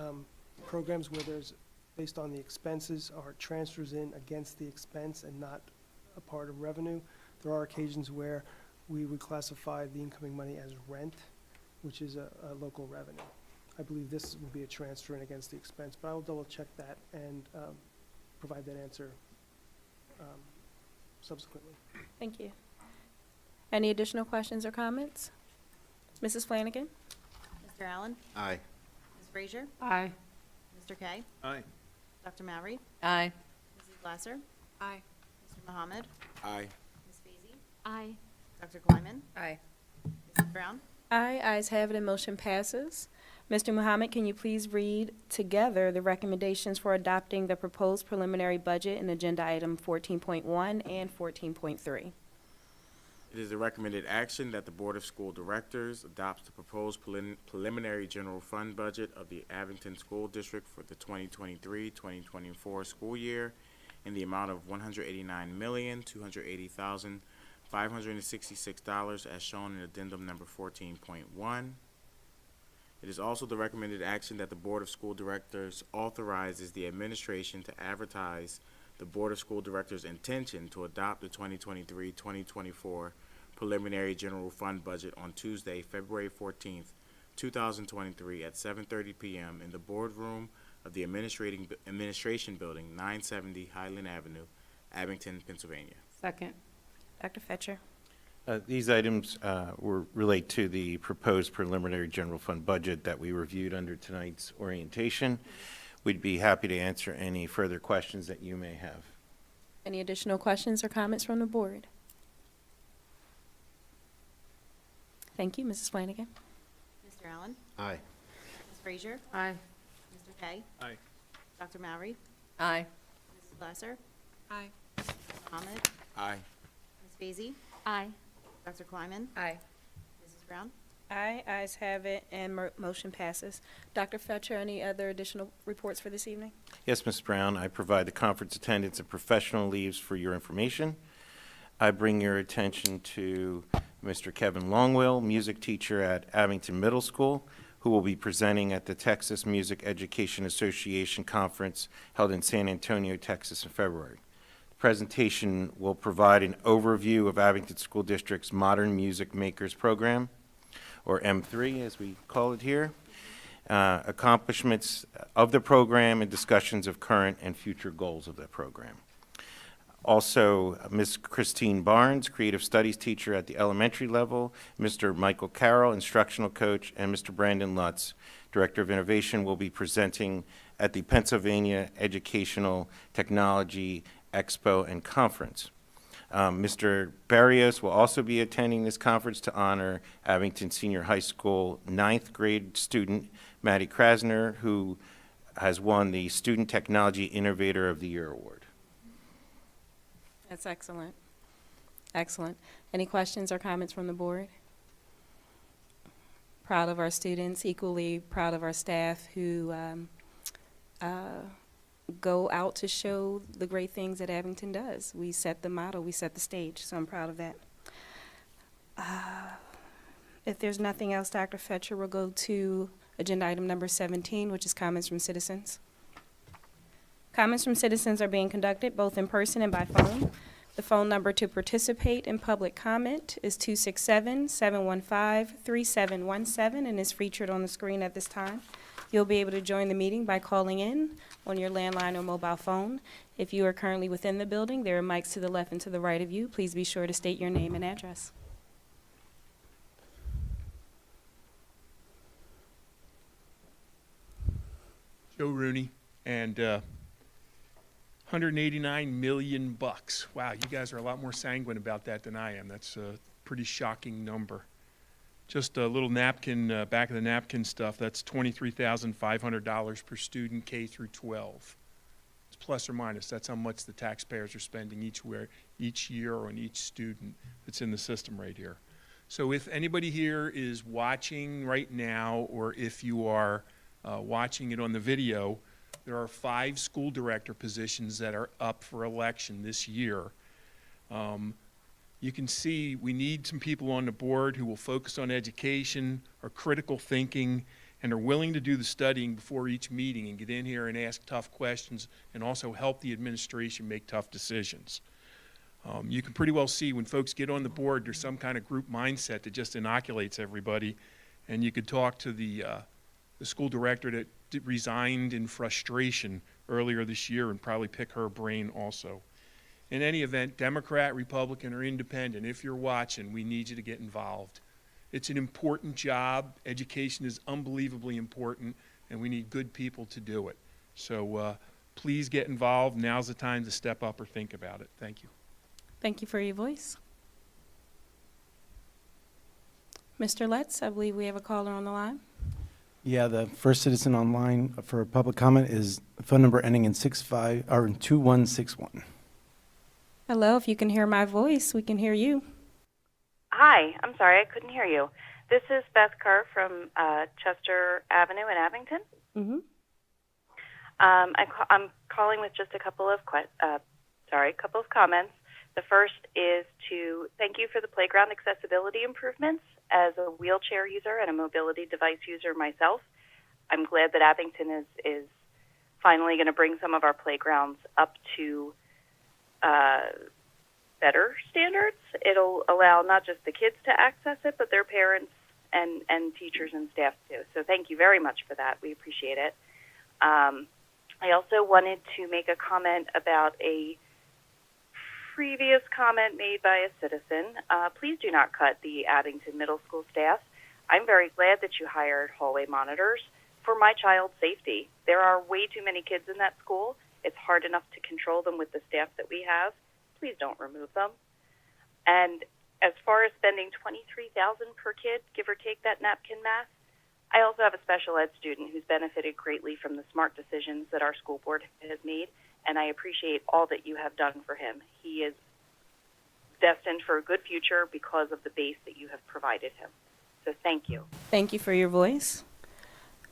programs where there's, based on the expenses, are transfers in against the expense and not a part of revenue. There are occasions where we would classify the incoming money as rent, which is a local revenue. I believe this would be a transfer in against the expense, but I will double check that and provide that answer subsequently. Thank you. Any additional questions or comments? Mrs. Flanagan? Mr. Allen? Aye. Ms. Frazier? Aye. Mr. Kay? Aye. Dr. Mowry? Aye. Mrs. Glasser? Aye. Mr. Mohammed? Aye. Ms. Feasy? Aye. Dr. Kleiman? Aye. Mrs. Brown? Aye, ayes have it, and motion passes. Mr. Muhammad, can you please read together the recommendations for adopting the proposed preliminary budget in agenda item 14.1 and 14.3? It is the recommended action that the Board of School Directors adopts the proposed preliminary general fund budget of the Abington School District for the 2023-2024 school year in the amount of $189,280,566 as shown in addendum number 14.1. It is also the recommended action that the Board of School Directors authorizes the administration to advertise the Board of School Directors' intention to adopt the 2023-2024 preliminary general fund budget on Tuesday, February 14th, 2023 at 7:30 p.m. in the boardroom of the Administration Building, 970 Highland Avenue, Abington, Pennsylvania. Second. Dr. Fetcher? These items relate to the proposed preliminary general fund budget that we reviewed under tonight's orientation. We'd be happy to answer any further questions that you may have. Any additional questions or comments from the board? Thank you. Mrs. Flanagan? Mr. Allen? Aye. Ms. Frazier? Aye. Mr. Kay? Aye. Dr. Mowry? Aye. Mrs. Glasser? Aye. Mr. Mohammed? Aye. Ms. Feasy? Aye. Dr. Kleiman? Aye. Mrs. Brown? Aye, ayes have it, and motion passes. Dr. Fetcher, any other additional reports for this evening? Yes, Ms. Brown, I provide the conference attendance and professional leaves for your information. I bring your attention to Mr. Kevin Longwell, music teacher at Abington Middle School, who will be presenting at the Texas Music Education Association Conference held in San Antonio, Texas in February. The presentation will provide an overview of Abington School District's Modern Music Makers Program, or M3 as we call it here, accomplishments of the program and discussions of current and future goals of the program. Also, Ms. Christine Barnes, creative studies teacher at the elementary level, Mr. Michael Carroll, instructional coach, and Mr. Brandon Lutz, director of innovation, will be presenting at the Pennsylvania Educational Technology Expo and Conference. Mr. Barrios will also be attending this conference to honor Abington Senior High School 9th grade student Maddie Krasner, who has won the Student Technology Innovator of the Year award. That's excellent. Excellent. Any questions or comments from the board? Proud of our students, equally proud of our staff who go out to show the great things that Abington does. We set the model, we set the stage, so I'm proud of that. If there's nothing else, Dr. Fetcher, we'll go to agenda item number 17, which is comments from citizens. Comments from citizens are being conducted both in person and by phone. The phone number to participate in public comment is 267-715-3717 and is featured on the screen at this time. You'll be able to join the meeting by calling in on your landline or mobile phone. If you are currently within the building, there are mics to the left and to the right of you. Please be sure to state your name and address. Joe Rooney, and 189 million bucks. Wow, you guys are a lot more sanguine about that than I am. That's a pretty shocking number. Just a little napkin, back of the napkin stuff, that's $23,500 per student, K through 12. It's plus or minus. That's how much the taxpayers are spending each year on each student that's in the system right here. So if anybody here is watching right now, or if you are watching it on the video, there are 5 school director positions that are up for election this year. You can see we need some people on the board who will focus on education, are critical thinking, and are willing to do the studying before each meeting and get in here and ask tough questions and also help the administration make tough decisions. You can pretty well see when folks get on the board, there's some kind of group mindset that just inoculates everybody, and you could talk to the school director that resigned in frustration earlier this year and probably pick her brain also. In any event, Democrat, Republican, or Independent, if you're watching, we need you to get involved. It's an important job. Education is unbelievably important, and we need good people to do it. So please get involved. Now's the time to step up or think about it. Thank you. Thank you for your voice. Mr. Letts, I believe we have a caller on the line. Yeah, the first citizen online for public comment is phone number ending in 2161. Hello, if you can hear my voice, we can hear you. Hi, I'm sorry, I couldn't hear you. This is Beth Kerr from Chester Avenue in Abington. Mm-hmm. I'm calling with just a couple of comments. The first is to thank you for the playground accessibility improvements. As a wheelchair user and a mobility device user myself, I'm glad that Abington is finally going to bring some of our playgrounds up to better standards. It'll allow not just the kids to access it, but their parents and teachers and staff too. So thank you very much for that. We appreciate it. I also wanted to make a comment about a previous comment made by a citizen. Please do not cut the Abington Middle School staff. I'm very glad that you hired hallway monitors for my child's safety. There are way too many kids in that school. It's hard enough to control them with the staff that we have. Please don't remove them. And as far as spending $23,000 per kid, give or take that napkin math, I also have a special ed student who's benefited greatly from the smart decisions that our school board has made, and I appreciate all that you have done for him. He is destined for a good future because of the base that you have provided him. So thank you. Thank you for your voice.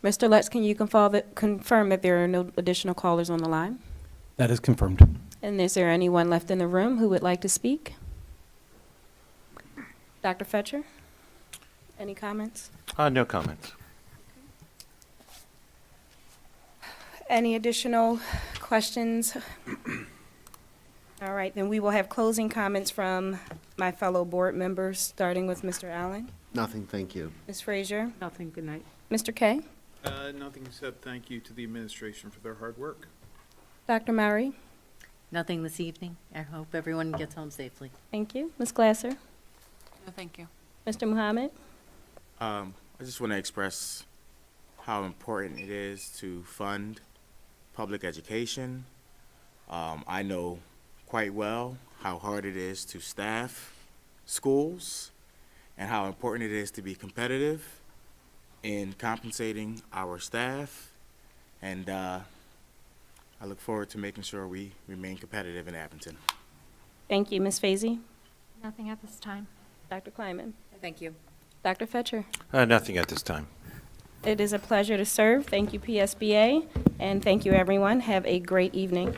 Mr. Letts, can you confirm that there are no additional callers on the line? That is confirmed. And is there anyone left in the room who would like to speak? Dr. Fetcher, any comments? No comments. Any additional questions? All right, then we will have closing comments from my fellow board members, starting with Mr. Allen. Nothing, thank you. Ms. Frazier? Nothing, good night. Mr. Kay? Nothing except thank you to the administration for their hard work. Dr. Murray? Nothing this evening. I hope everyone gets home safely. Thank you. Ms. Glasser? No, thank you. Mr. Muhammad? I just want to express how important it is to fund public education. I know quite well how hard it is to staff schools and how important it is to be competitive in compensating our staff And I look forward to making sure we remain competitive in Abington. Thank you. Ms. Fazy? Nothing at this time. Dr. Kleiman? Thank you. Dr. Fetcher? Nothing at this time. It is a pleasure to serve. Thank you, PSBA, and thank you, everyone. Have a great evening.